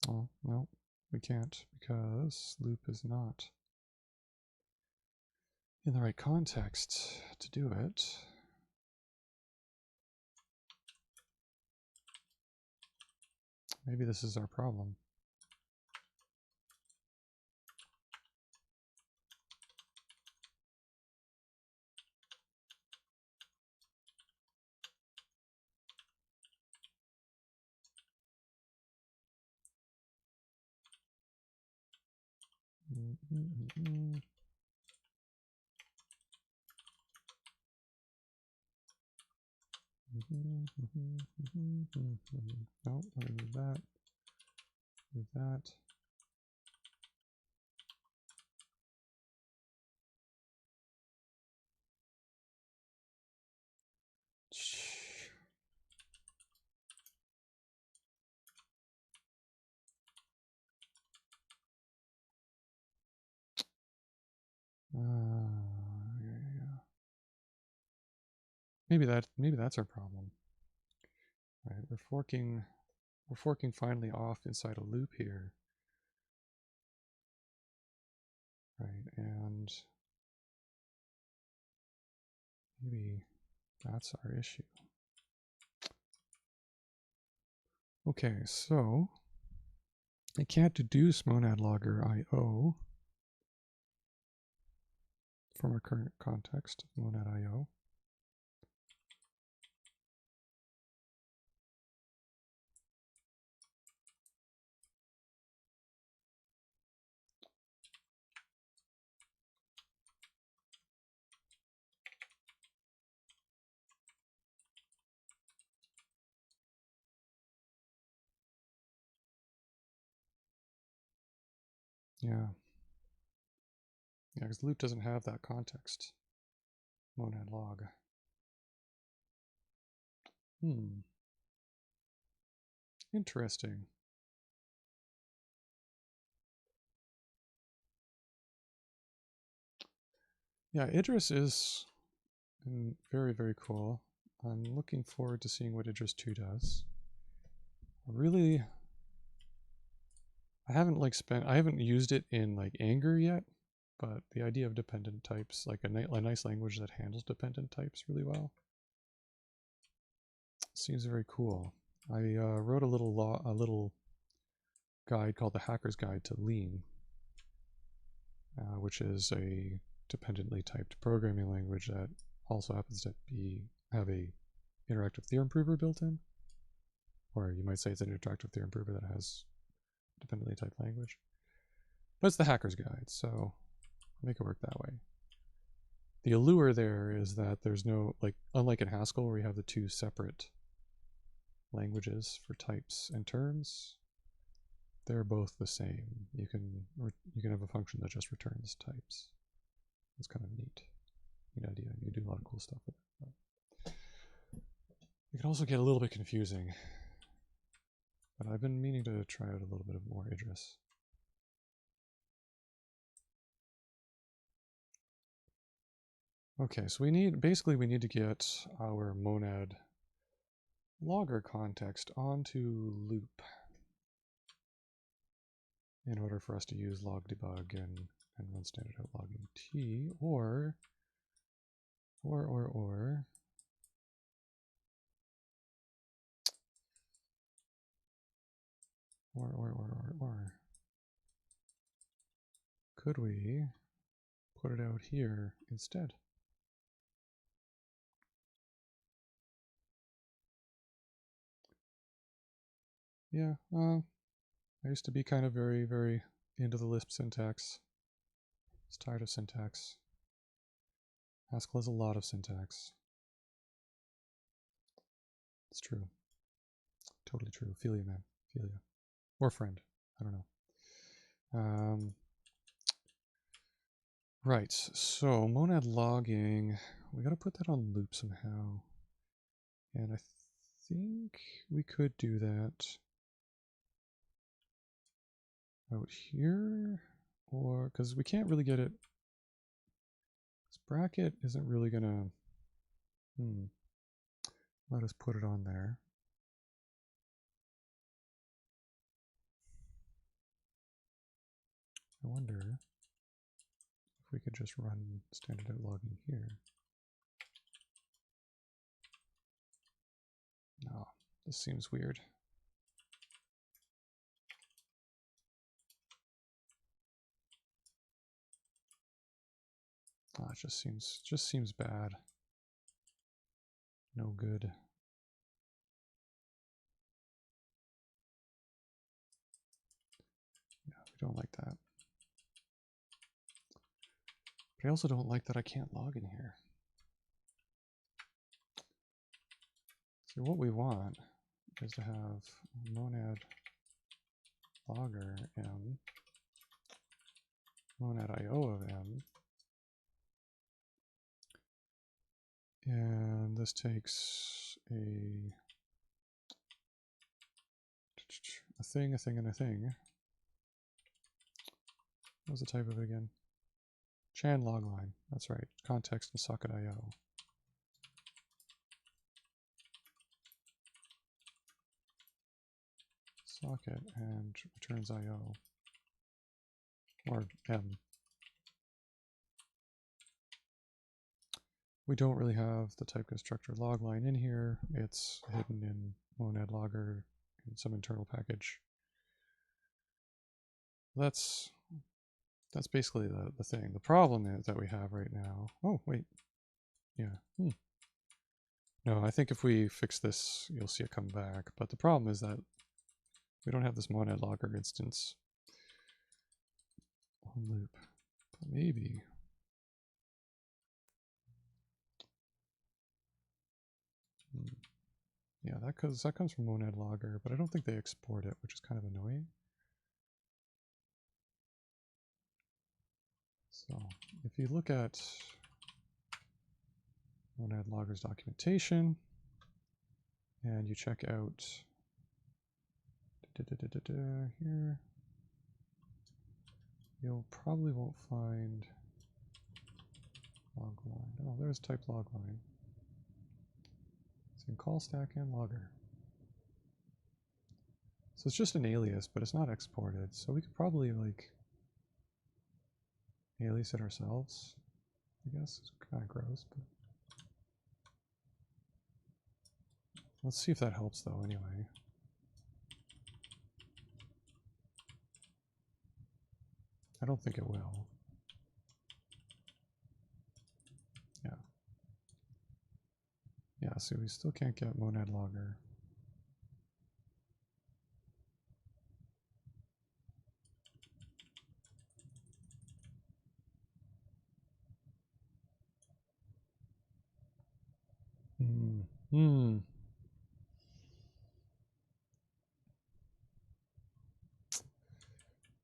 Oh, no, we can't because loop is not in the right context to do it. Maybe this is our problem. No, let me move that. Move that. Yeah. Maybe that's our problem. Right, we're forking finally off inside a loop here. Right, and maybe that's our issue. Okay, so I can't deduce monad logger IO from our current context of monad IO. Yeah. Yeah, because loop doesn't have that context. Monad log. Interesting. Yeah, Idris is very, very cool. I'm looking forward to seeing what Idris 2 does. I haven't used it in like Anger yet, but the idea of dependent types, like a nice language that handles dependent types really well, seems very cool. I wrote a little guide called the Hacker's Guide to Lean, which is a dependently typed programming language that also happens to have a interactive theorem prover built in, or you might say it's an interactive theorem prover that has dependently typed language. But it's the Hacker's Guide, so make it work that way. The allure there is that there's no, like, unlike in Haskell where we have the two separate languages for types and terms, they're both the same. You can have a function that just returns types. It's kind of neat idea. You can do a lot of cool stuff with it. But it can also get a little bit confusing. But I've been meaning to try out a little bit of more Idris. Okay, so we need to get our monad logger context onto loop in order for us to use log debug and run standard out logging t, or could we put it out here instead? Yeah, I used to be kind of very, very into the Lisp syntax. I was tired of syntax. Haskell has a lot of syntax. It's true. Totally true. Feel you, man. Feel you. Or friend. I don't know. Right, so monad logging, we gotta put that on loop somehow. And I think we could do that out here, or, because we can't really get it, this bracket isn't really gonna, let us put it on there. I wonder if we could just run standard out logging here. No, this seems weird. Oh, it just seems bad. No good. Yeah, we don't like that. But I also don't like that I can't log in here. So what we want is to have monad logger m, monad IO of m, and this takes a thing, and a thing. What was the type of it again? Chan logline. That's right. Context and socket IO. Socket and returns IO. Or M. We don't really have the type constructor logline in here. It's hidden in monad logger in some internal package. That's basically the thing. The problem is that we have right now. Oh, wait. Yeah. No, I think if we fix this, you'll see it come back. But the problem is that we don't have this monad logger instance on loop. But maybe. Yeah, that comes from monad logger, but I don't think they export it, which is kind of annoying. So if you look at monad loggers documentation and you check out here, you'll probably won't find logline. Oh, there's type logline. It's in call stack and logger. So it's just an alias, but it's not exported. So we could probably like alias it ourselves. I guess it's kind of gross, but let's see if that helps though anyway. I don't think it will. Yeah. Yeah, so we still can't get monad logger.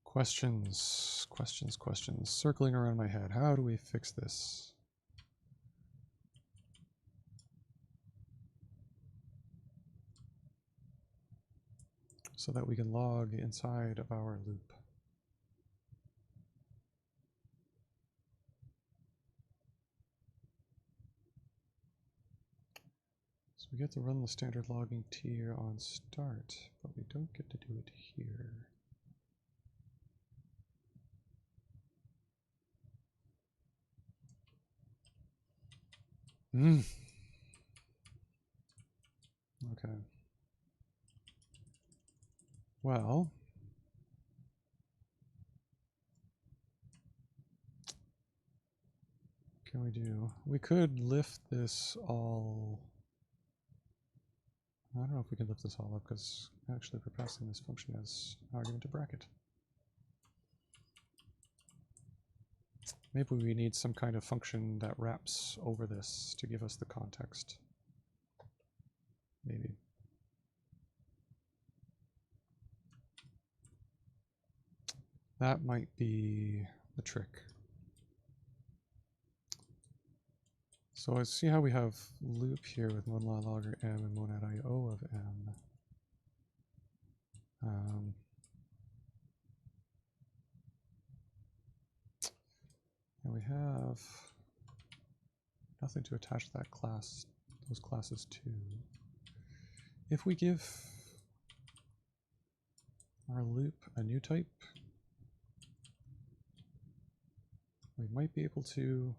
Questions, questions, questions. Circling around my head. How do we fix this? So that we can log inside of our loop. So we get to run the standard logging tier on start, but we don't get to do it here. Okay. Well, can we do? We could lift this all. I don't know if we can lift this all up because actually we're passing this function as argument to bracket. Maybe we need some kind of function that wraps over this to give us the context. Maybe. That might be the trick. So I see how we have loop here with monad logger m and monad IO of m. And we have nothing to attach that class, those classes to. If we give our loop a new type, we might be able to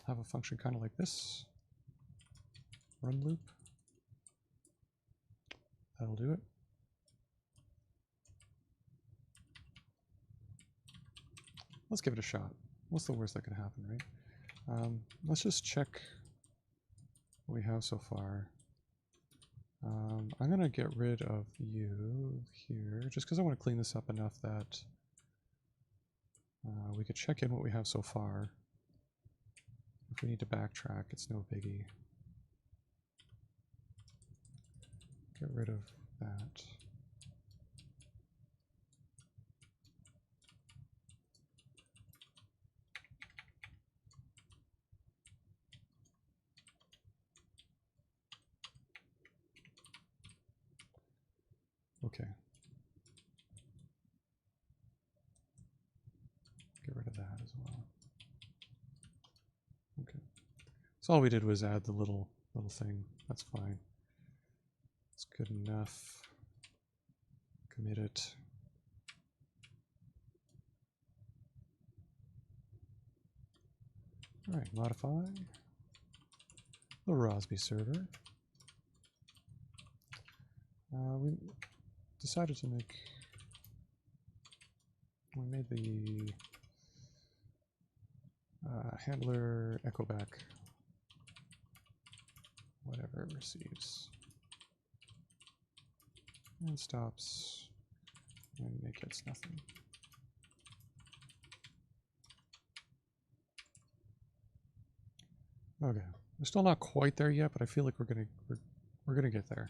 have a function kind of like this. Run loop. That'll do it. Let's give it a shot. What's the worst that can happen, right? Let's just check what we have so far. I'm going to get rid of you here, just because I want to clean this up enough that we could check in what we have so far. If we need to backtrack, it's no biggie. Get rid of that. Okay. Get rid of that as well. Okay. So all we did was add the little thing. That's fine. It's good enough. Commit it. All right, modify the Rosby server. We decided to make, we made the handler echo back whatever it receives. And stops and make it nothing. Okay, we're still not quite there yet, but I feel like we're gonna get there.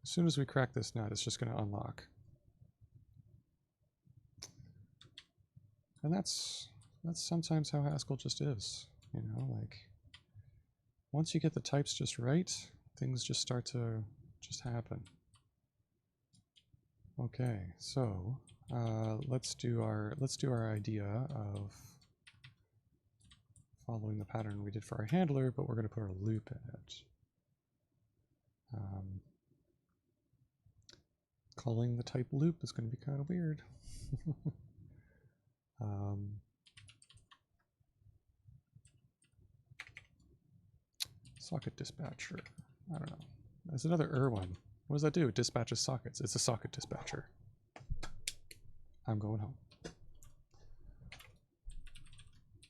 As soon as we crack this nut, it's just gonna unlock. And that's sometimes how Haskell just is, you know, like once you get the types just right, things just start to just happen. Okay, so let's do our idea of following the pattern we did for our handler, but we're going to put our loop in it. Calling the type loop is going to be kind of weird. Socket dispatcher. I don't know. There's another one. What does that do? It dispatches sockets. It's a socket dispatcher. I'm going home.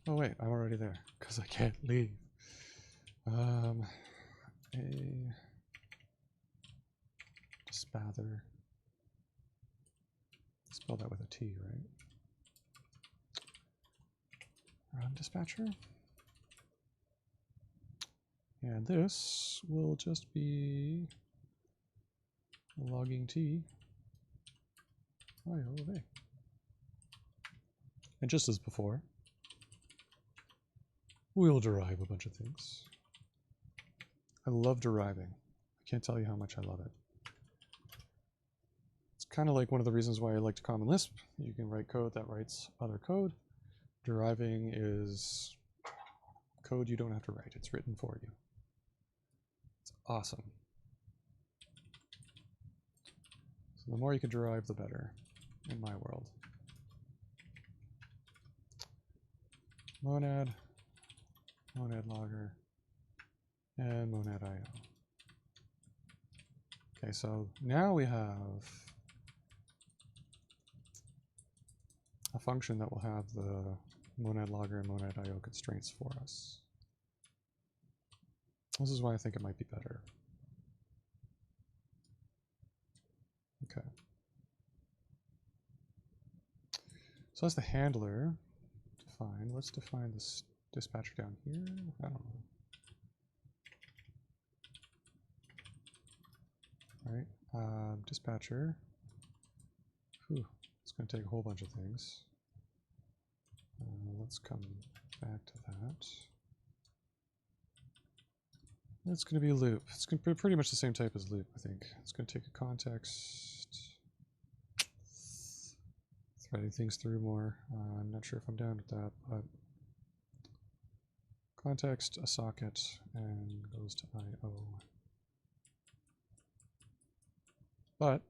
Oh wait, I'm already there because I can't leave. A dispather. Spell that with a T, right? Run dispatcher. And this will just be a logging T. IOA. And just as before, we'll derive a bunch of things. I love deriving. I can't tell you how much I love it. It's kind of like one of the reasons why I like to Common Lisp. You can write code that writes other code. Deriving is code you don't have to write. It's written for you. It's awesome. So the more you can derive, the better, in my world. Monad, monad logger, and monad IO. Okay, so now we have a function that will have the monad logger and monad IO constraints for us. This is why I think it might be better. Okay. So that's the handler defined. Let's define this dispatcher down here. I don't know. All right, dispatcher. Whew, it's going to take a whole bunch of things. Let's come back to that. It's going to be a loop. It's going to be pretty much the same type as loop, I think. It's going to take a context, threading things through more. I'm not sure if I'm down with that, but context, a socket, and goes to IO. But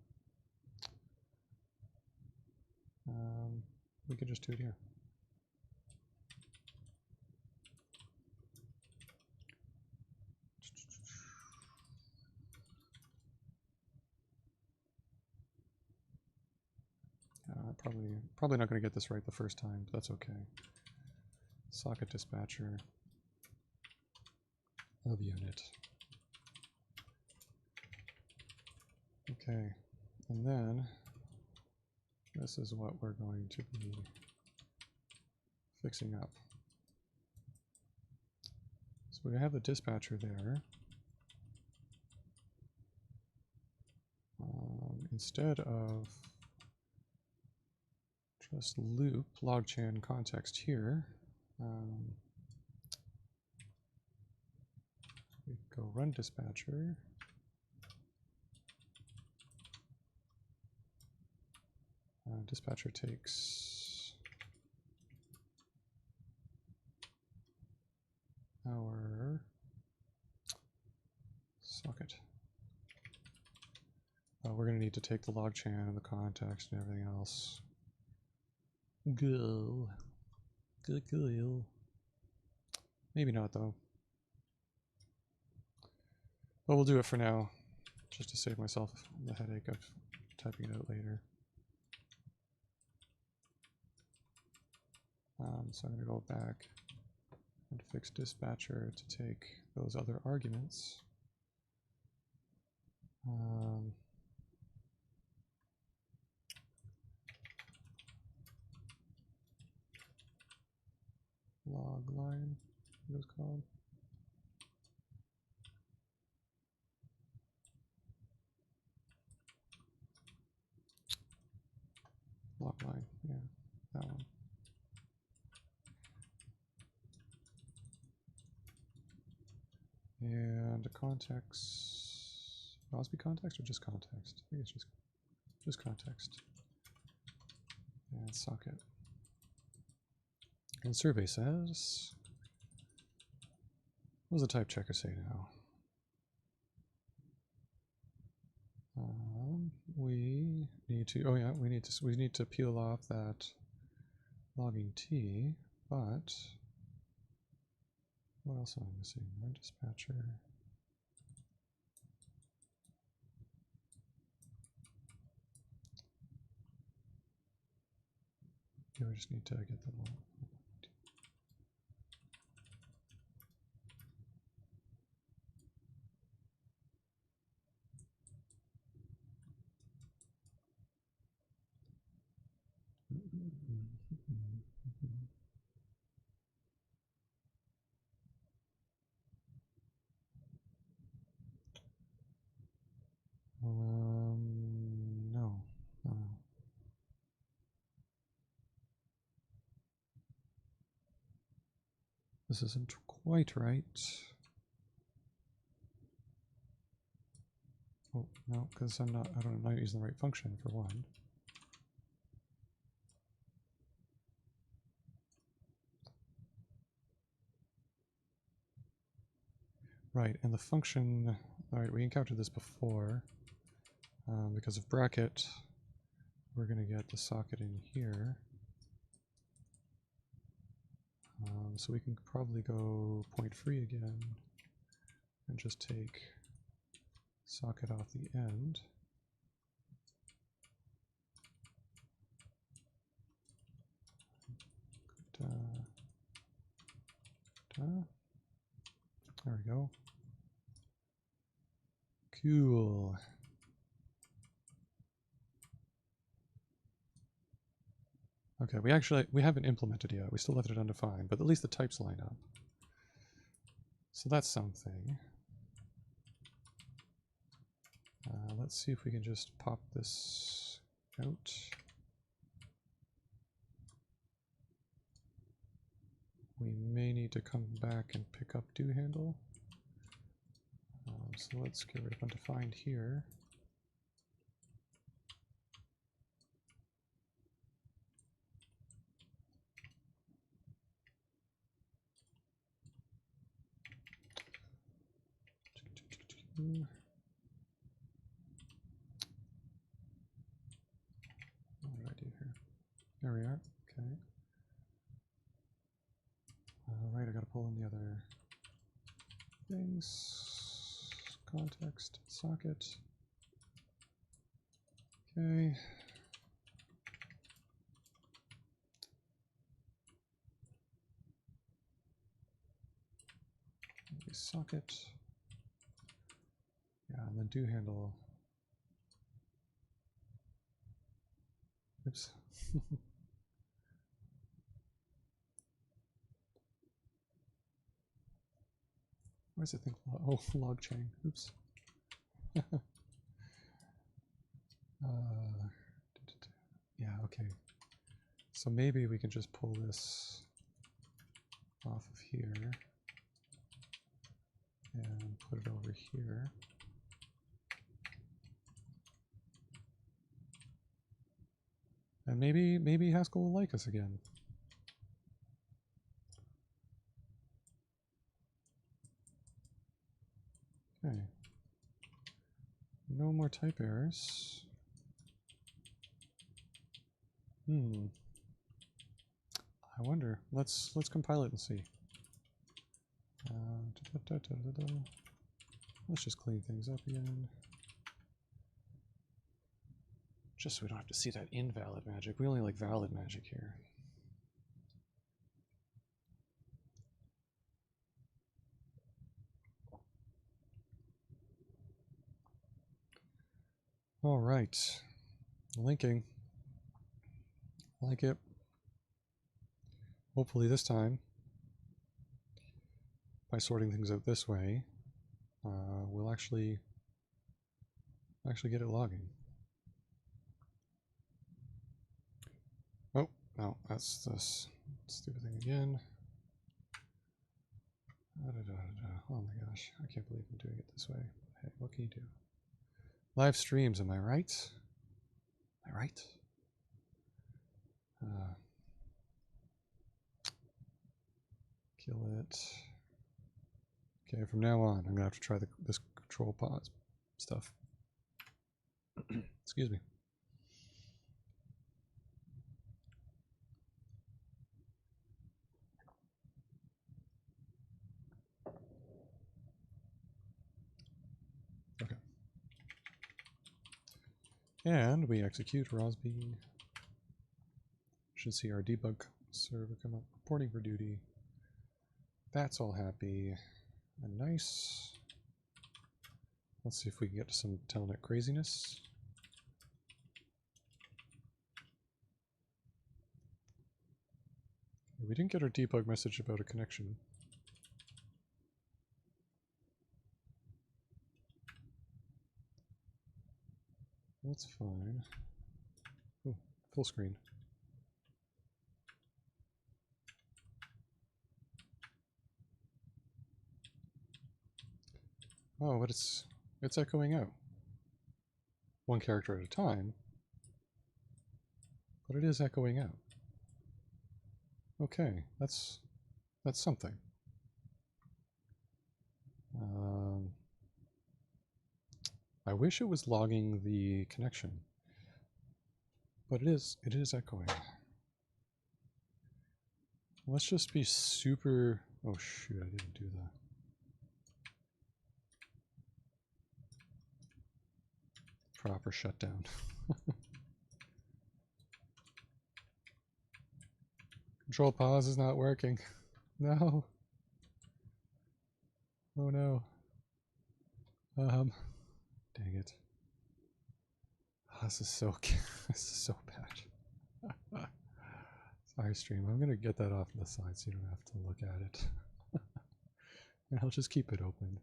we could just do it here. Probably not going to get this right the first time, but that's okay. Socket dispatcher of unit. Okay, and then this is what we're going to be fixing up. So we have the dispatcher there. Instead of just loop logchan context here, we go run dispatcher. Dispatcher takes our socket. We're going to need to take the logchan and the context and everything else. Go. Maybe not, though. But we'll do it for now, just to save myself the headache of typing it out later. So I'm going to go back and fix dispatcher to take those other arguments. Log line, what it's called. Log line, yeah, that one. context, Rosby context or just context? I think it's just context. And socket. And survey says, what does the type checker say now? We need to, oh yeah, we need to peel off that logging T, but what else am I missing? Run dispatcher. Yeah, we just need to get the little. No. This isn't quite right. Oh, no, because I'm not using the right function for one. Right, and the function, all right, we encountered this before. Because of bracket, we're going to get the socket in here. So we can probably go point free again and just take socket off the end. There we go. Cool. Okay, we haven't implemented yet. We still left it undefined, but at least the types line up. So that's something. Let's see if we can just pop this out. We may need to come back and pick up do handle. So let's get rid of undefined here. What did I do here? There we are. Okay. Right, I gotta pull in the other things. Context, socket. Okay. Maybe socket. Yeah, and then do handle. Oops. Why does it think log chain? Oops. Yeah, okay. So maybe we can just pull this off of here and put it over here. And maybe Haskell will like us again. Okay. No more type errors. I wonder. Let's compile it and see. Let's just clean things up again. Just so we don't have to see that invalid magic. We only like valid magic here. All right. Linking. Like it. Hopefully this time, by sorting things out this way, we'll actually get it logging. Oh, no, that's this stupid thing again. Oh my gosh, I can't believe I'm doing it this way. Hey, what can you do? Live streams, am I right? Am I right? Kill it. Okay, from now on, I'm gonna have to try this control pause stuff. Excuse me. Okay. And we execute Rosby. Should see our debug server come up. Reporting for duty. That's all happy and nice. Let's see if we can get to some telnet craziness. We didn't get our debug message about a connection. That's fine. Oh, full screen. Oh, but it's echoing out. One character at a time. But it is echoing out. Okay, that's something. I wish it was logging the connection, but it is echoing. Let's just be super. Oh shoot! I didn't do that. Proper shutdown. Control pause is not working. No. Oh no. Dang it. Oh, this is so this is so bad. Sorry, stream. I'm gonna get that off to the side so you don't have to look at it. And I'll just keep it open.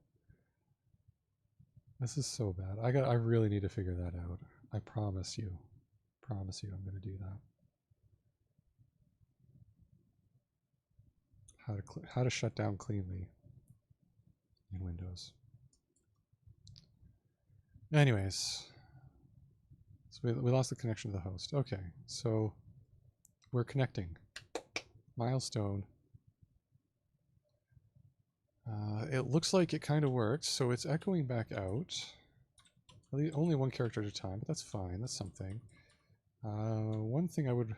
This is so bad. I really need to figure that out. I promise you. Promise you I'm gonna do that. How to shut down cleanly in Windows. Anyways, so we lost the connection to the host. Okay, so we're connecting. Milestone. It looks like it kind of works, so it's echoing back out. Only one character at a time, but that's fine. That's something. One thing I would...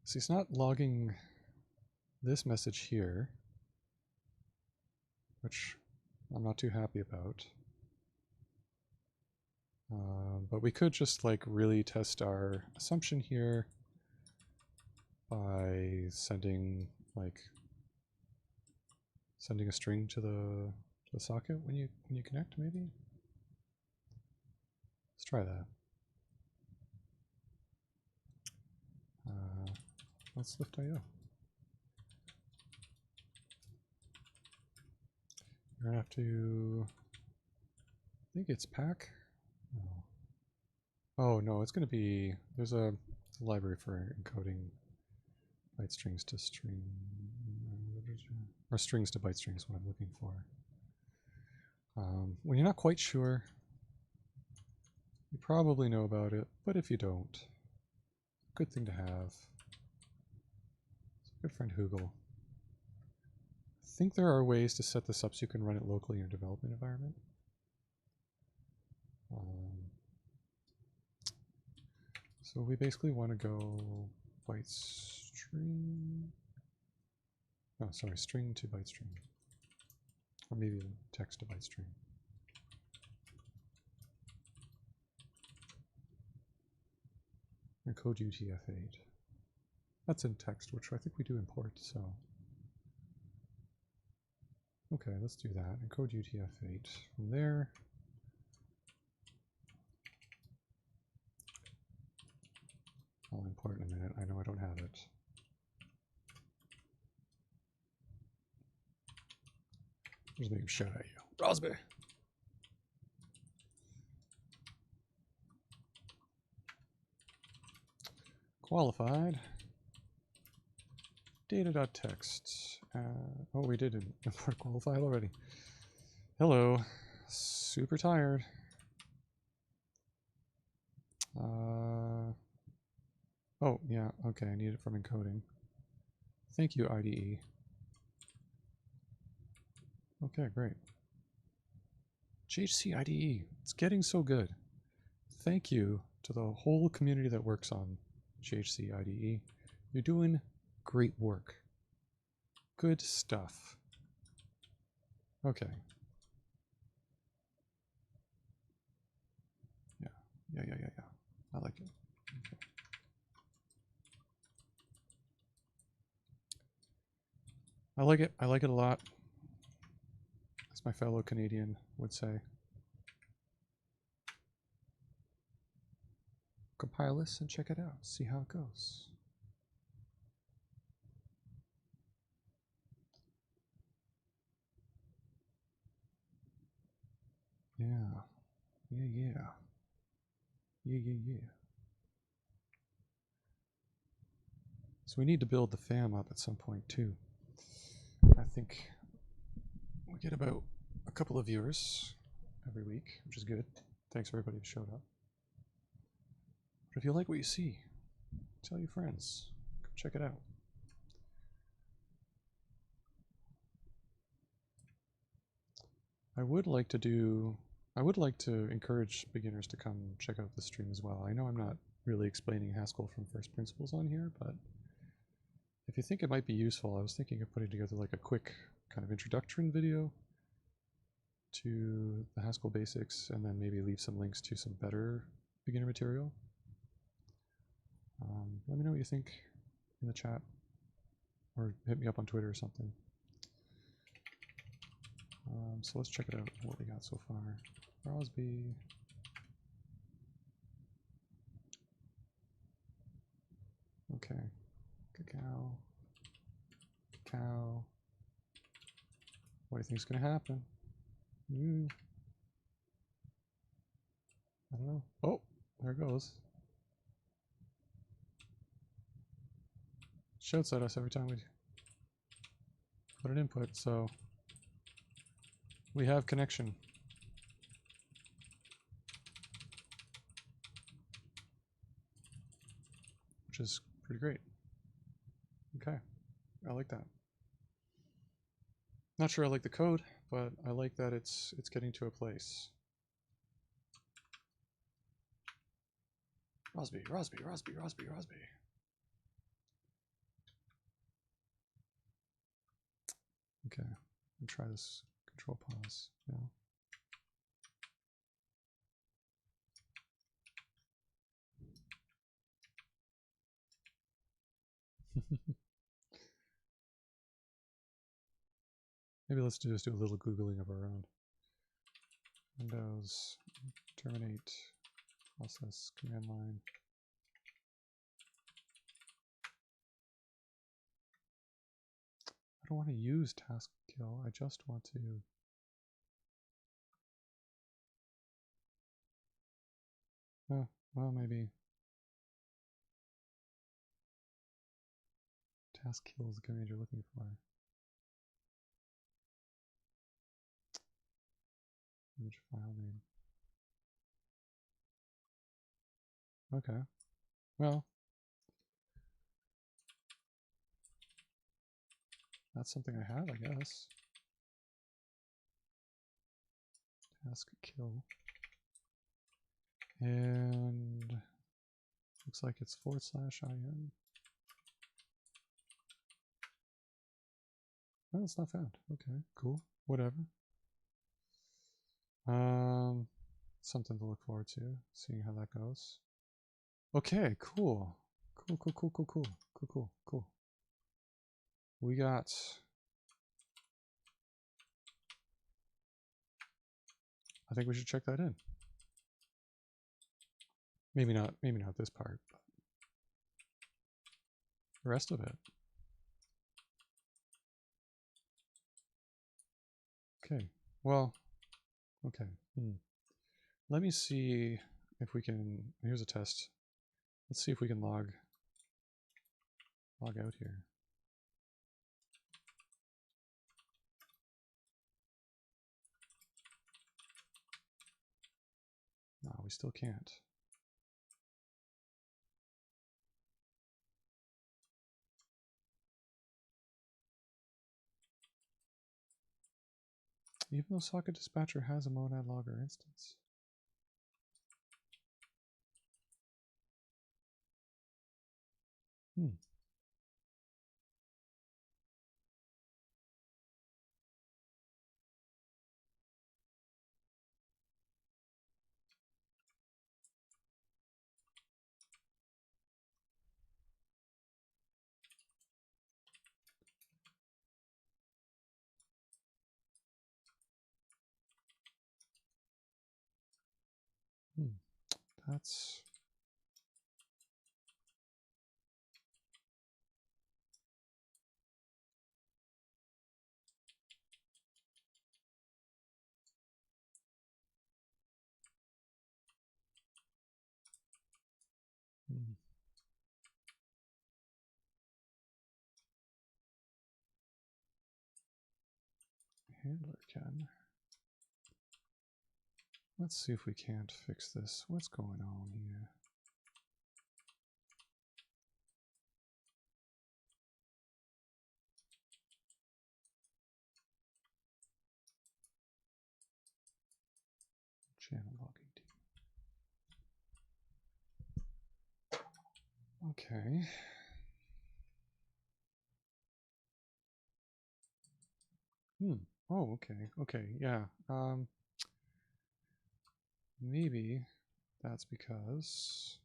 See, it's not logging this message here, which I'm not too happy about. But we could just like really test our assumption here by sending a string to the socket when you connect, maybe. Let's try that. Let's lift IO. You're gonna have to. I think it's pack. No. Oh no, it's gonna be. There's a library for encoding byte strings to string, or strings to byte strings. What I'm looking for. When you're not quite sure, you probably know about it, but if you don't, good thing to have. Good friend Hoogle. I think there are ways to set this up so you can run it locally in your development environment. So we basically want to go byte string. Oh, sorry, string to byte string. Or maybe text to byte string. And code UTF-8. That's in text, which I think we do import, so. Okay, let's do that. Encode UTF-8 from there. I'll import in a minute. I know I don't have it. Just make a shout at you. Rosby! Qualified. Data.text. Oh, we did import a qual file already. Hello. Super tired. Oh, yeah, okay, I need it from encoding. Thank you, IDE. Okay, great. GHC IDE, it's getting so good. Thank you to the whole community that works on GHC IDE. You're doing great work. Good stuff. Okay. Yeah. I like it. Okay. I like it. I like it a lot. As my fellow Canadian would say. Compile this and check it out. See how it goes. Yeah. Yeah. So we need to build the fam up at some point too. I think we get about a couple of viewers every week, which is good. Thanks everybody who showed up. But if you like what you see, tell your friends. Come check it out. I would like to encourage beginners to come check out the stream as well. I know I'm not really explaining Haskell from first principles on here, but if you think it might be useful, I was thinking of putting together like a quick kind of introduction video to the Haskell basics, and then maybe leave some links to some better beginner material. Let me know what you think in the chat, or hit me up on Twitter or something. So let's check it out, what we got so far. Rosby. Okay. Cacao. What do you think's gonna happen? I don't know. Oh, there it goes. Shouts at us every time we put an input, so we have connection. Which is pretty great. Okay, I like that. Not sure I like the code, but I like that it's getting to a place. Rosby. Okay, I'll try this control pause now. Maybe let's just do a little Googling of our own. Windows, terminate, process, command line. I don't want to use task kill, I just want to. Oh, well, maybe. Task kill is the command you're looking for. Image file name. Okay. Well, that's something I have, I guess. Task kill. And looks like it's /in. Oh, it's not found. Okay, cool. Whatever. Something to look forward to, seeing how that goes. Okay, cool. Cool. We got I think we should check that in. Maybe not this part, but the rest of it. Okay, well, okay. Let me see if we can, here's a test. Let's see if we can log out here. we still can't. Even though socket dispatcher has a monad logger instance. That's handler can. Let's see if we can't fix this. What's going on here? Channel logging team. Okay. Oh, okay. Okay, yeah. Maybe that's because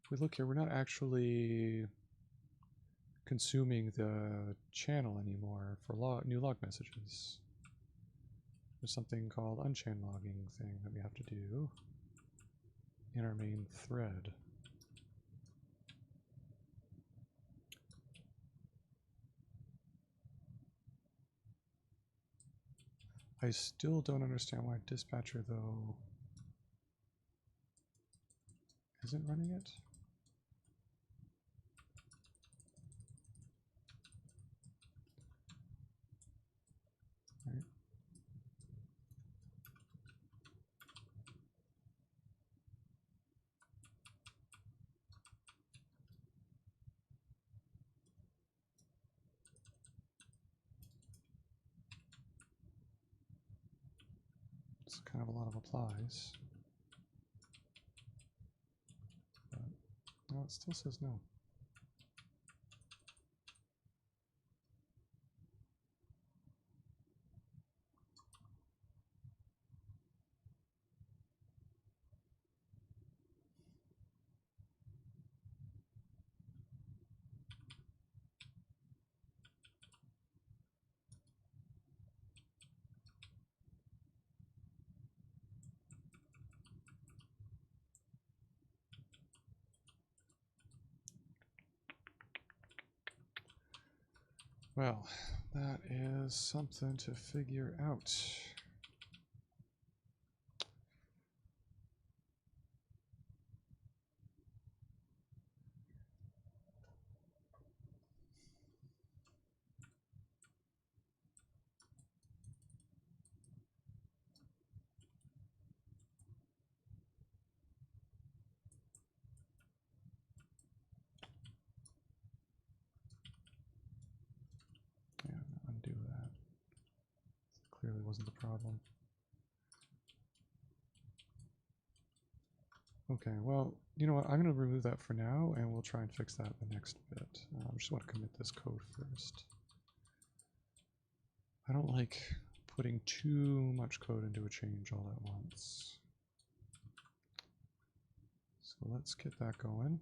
if we look here, we're not actually consuming the channel anymore for new log messages. There's something called unchain logging thing that we have to do in our main thread. I still don't understand why dispatcher, though, isn't running it. Right. It's kind of a lot of applies. But, no, it still says no. Well, that is something to figure out. Yeah, undo that. Clearly wasn't the problem. Okay, well, you know what? I'm going to remove that for now, and we'll try and fix that in the next bit. I just want to commit this code first. I don't like putting too much code into a change all at once. So let's get that going.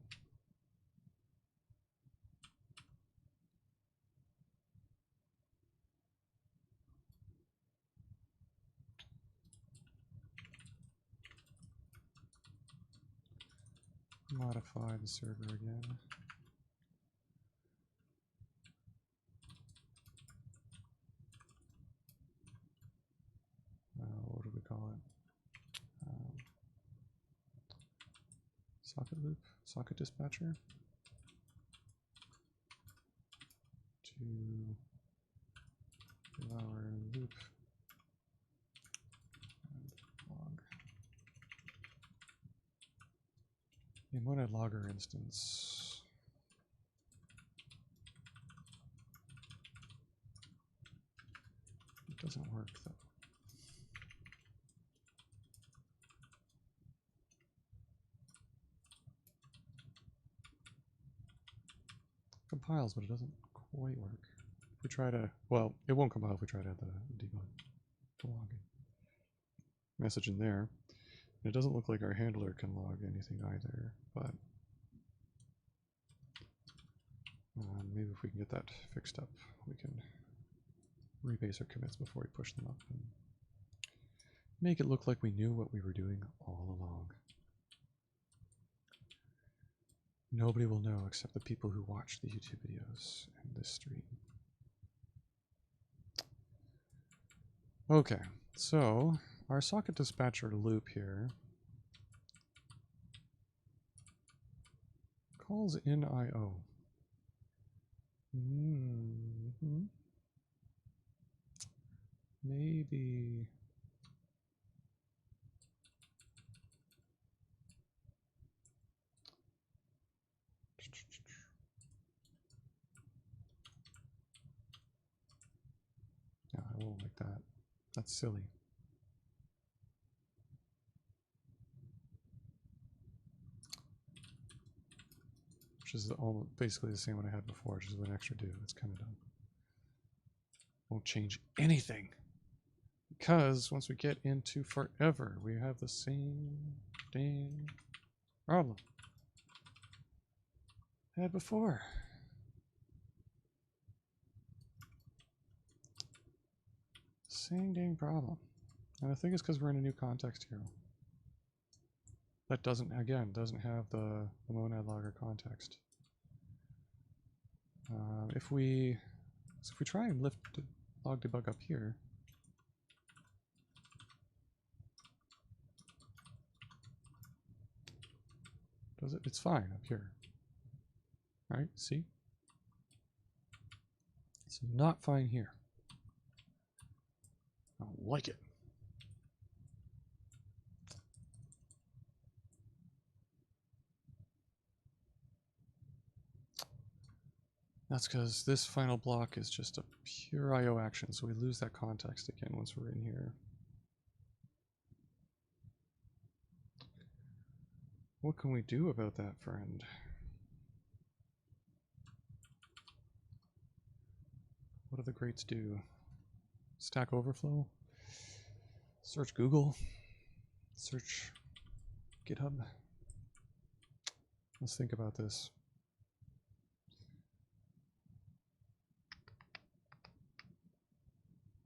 Modify the server again. What do we call it? Socket loop, socket dispatcher. To our loop. And The monad logger instance. It doesn't work though. Compiles, but it doesn't quite work. If we try to, well, it won't compile if we try to add the debug to login message in there. And it doesn't look like our handler can log anything either, but maybe if we can get that fixed up, we can rebase our commits before we push them up and make it look like we knew what we were doing all along. Nobody will know except the people who watch the YouTube videos and this stream. Okay, so our socket dispatcher loop here calls in IO. Maybe no, I won't like that. That's silly. Which is basically the same one I had before, just with an extra do. It's kind of dumb. Won't change anything. Because once we get into forever, we have the same dang problem I had before. Same dang problem. And I think it's because we're in a new context here. That doesn't have the monad logger context. If we try and lift the log debug up here, does it? It's fine up here. Right? See? It's not fine here. I don't like it. That's because this final block is just a pure IO action, so we lose that context again once we're in here. What can we do about that, friend? What do the greats do? Stack Overflow? Search Google? Search GitHub? Let's think about this.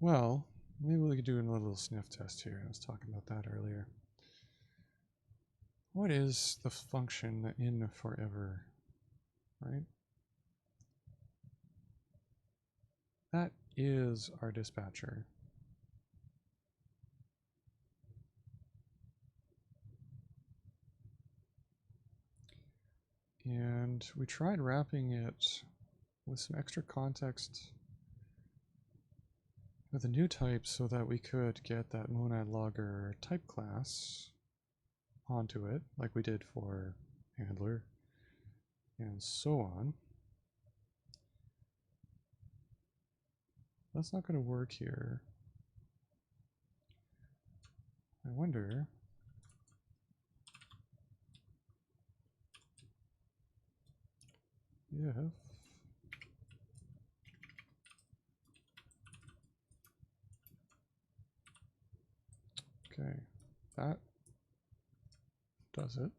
Well, maybe we could do a little sniff test here. I was talking about that earlier. What is the function in forever, right? That is our dispatcher. And we tried wrapping it with some extra context with a new type so that we could get that monad logger type class onto it, like we did for handler and so on. That's not going to work here. I wonder if okay, that does it.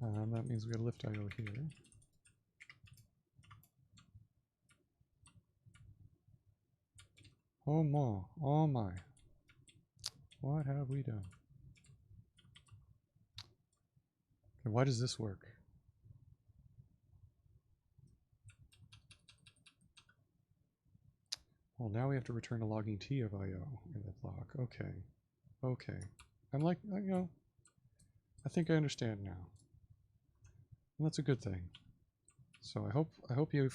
That means we got to lift IO here. Oh my. What have we done? Okay, why does this work? Well, now we have to return a logging T of IO in the block. Okay. Okay. I'm like, you know, I think I understand now. And that's a good thing. So I hope you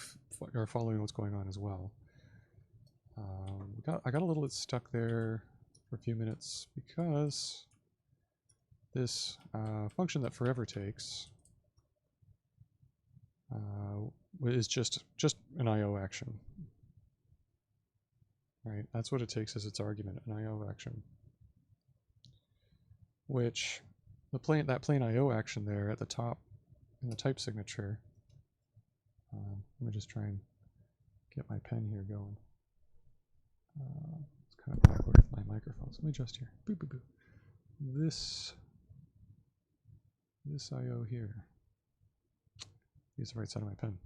are following what's going on as well. I got a little bit stuck there for a few minutes because this function that forever takes is just an IO action. Right, that's what it takes as its argument, an IO action. Which that plain IO action there at the top in the type signature. Let me just try and get my pen here going. It's kind of awkward with my microphone. So let me adjust here. Boo boo boo. This IO here. Use the right side of my pen.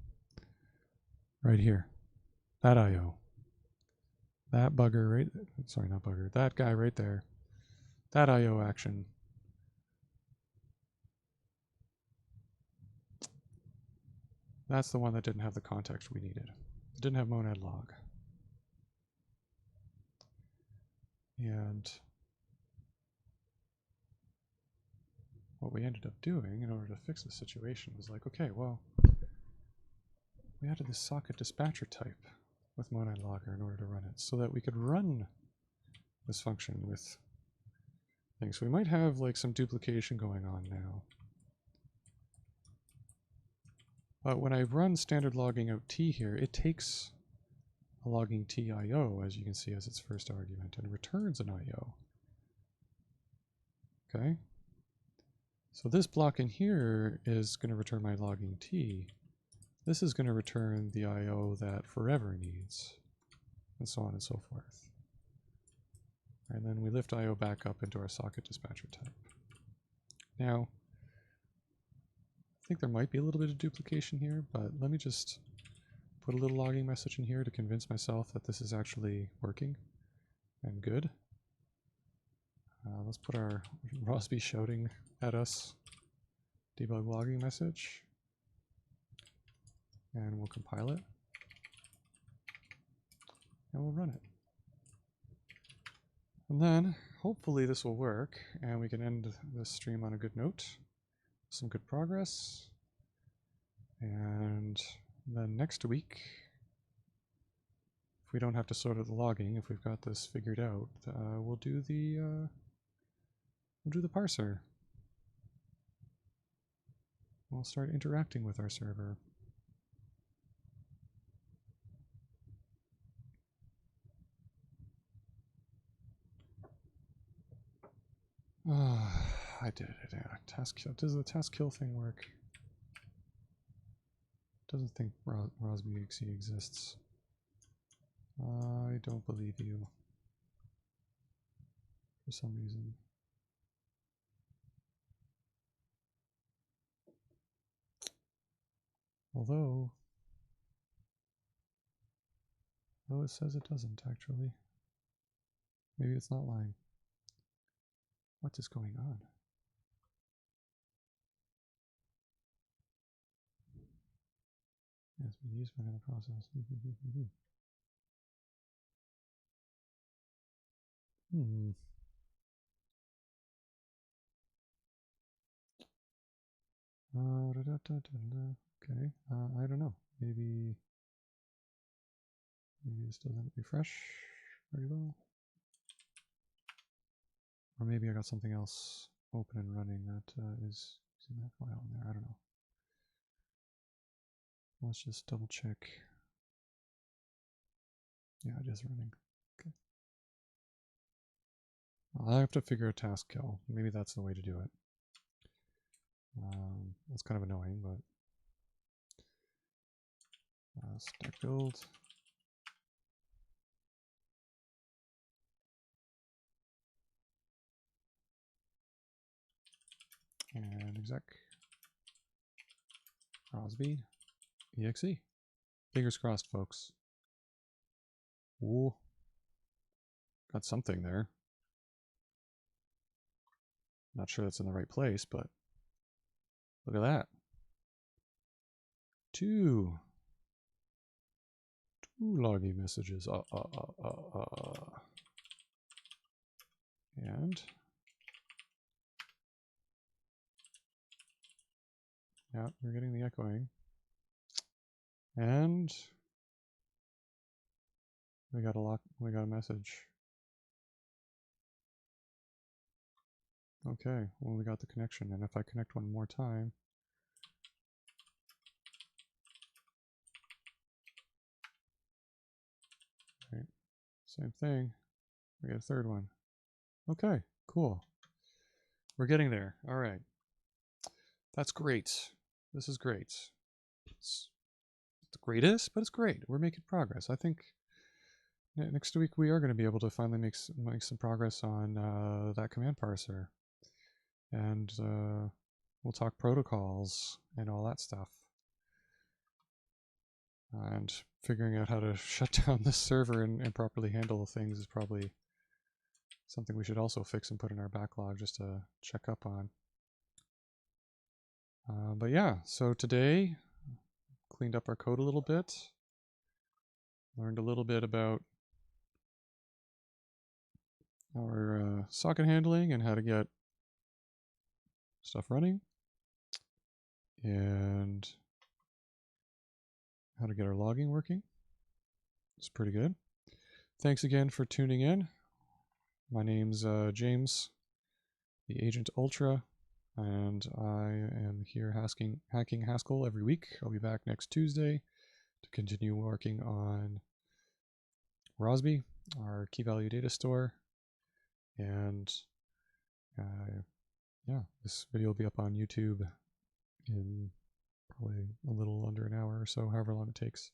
Right here. That IO. That bugger right, sorry, not bugger, that guy right there, that IO action, that's the one that didn't have the context we needed. It didn't have monad log. And what we ended up doing in order to fix the situation was like, okay, well, we added this socket dispatcher type with monad logger in order to run it so that we could run this function with things. So we might have like some duplication going on now. But when I run standard logging out t here, it takes a logging t IO, as you can see, as its first argument, and returns an IO. Okay? So this block in here is going to return my logging t. This is going to return the IO that forever needs, and so on and so forth. And then we lift IO back up into our socket dispatcher type. Now, I think there might be a little bit of duplication here, but let me just put a little logging message in here to convince myself that this is actually working and good. Let's put our Rosby shouting at us debug logging message, and we'll compile it, and we'll run it. And then, hopefully this will work, and we can end this stream on a good note, some good progress. And then next week, if we don't have to sort out the logging, if we've got this figured out, we'll do the parser. We'll start interacting with our server. I did it. Yeah. Task kill. Does the task kill thing work? Doesn't think Rosby exe exists. I don't believe you. For some reason. Although it says it doesn't actually. Maybe it's not lying. What is going on? Yes, we use in the process. Okay, I don't know. Maybe this doesn't refresh very well. Or maybe I got something else open and running that is using that file in there. I don't know. Let's just double check. Yeah, it is running. Okay. I'll have to figure a task kill. Maybe that's the way to do it. That's kind of annoying, but stack build. And exec. Rosby. exe. Fingers crossed, folks. Ooh. Got something there. Not sure that's in the right place, but look at that. Two logging messages. And yeah, we're getting the echoing. And we got a message. Okay, well, we got the connection, and if I connect one more time, right, same thing, we get a third one. Okay, cool. We're getting there. All right. That's great. This is great. It's the greatest, but it's great. We're making progress. I think next week we are going to be able to finally make some progress on that command parser. And we'll talk protocols and all that stuff. And figuring out how to shut down this server and properly handle things is probably something we should also fix and put in our backlog just to check up on. But yeah, so today, cleaned up our code a little bit, learned a little bit about our socket handling and how to get stuff running, and how to get our logging working. It's pretty good. Thanks again for tuning in. My name's James, the Agent Ultra, and I am here hacking Haskell every week. I'll be back next Tuesday to continue working on Rosby, our key value data store. And yeah, this video will be up on YouTube in probably a little under an hour or so, however long it takes.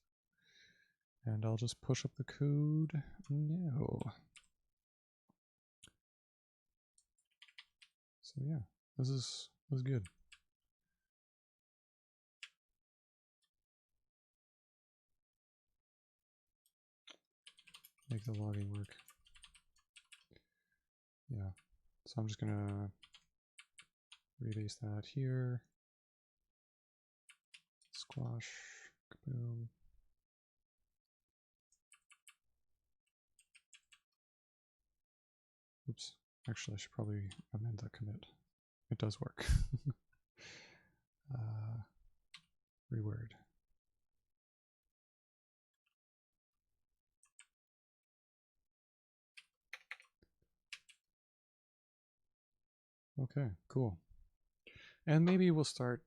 And I'll just push up the code now. So yeah, this is good. Make the logging work. Yeah, so I'm just gonna release that here. Squash, kaboom. Oops, actually I should probably amend that commit. It does work. Reword. Okay, cool. And maybe we'll start,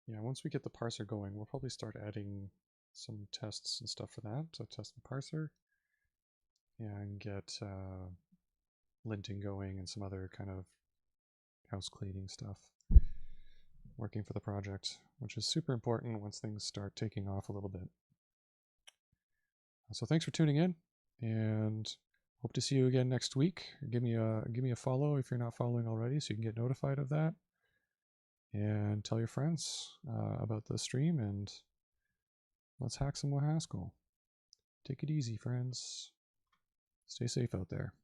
yeah, once we get the parser going, we'll probably start adding some tests and stuff for that. So test the parser and get linting going and some other kind of house cleaning stuff working for the project, which is super important once things start taking off a little bit. So thanks for tuning in, and hope to see you again next week. Give me a follow if you're not following already, so you can get notified of that. And tell your friends about the stream, and let's hack some more Haskell. Take it easy, friends. Stay safe out there.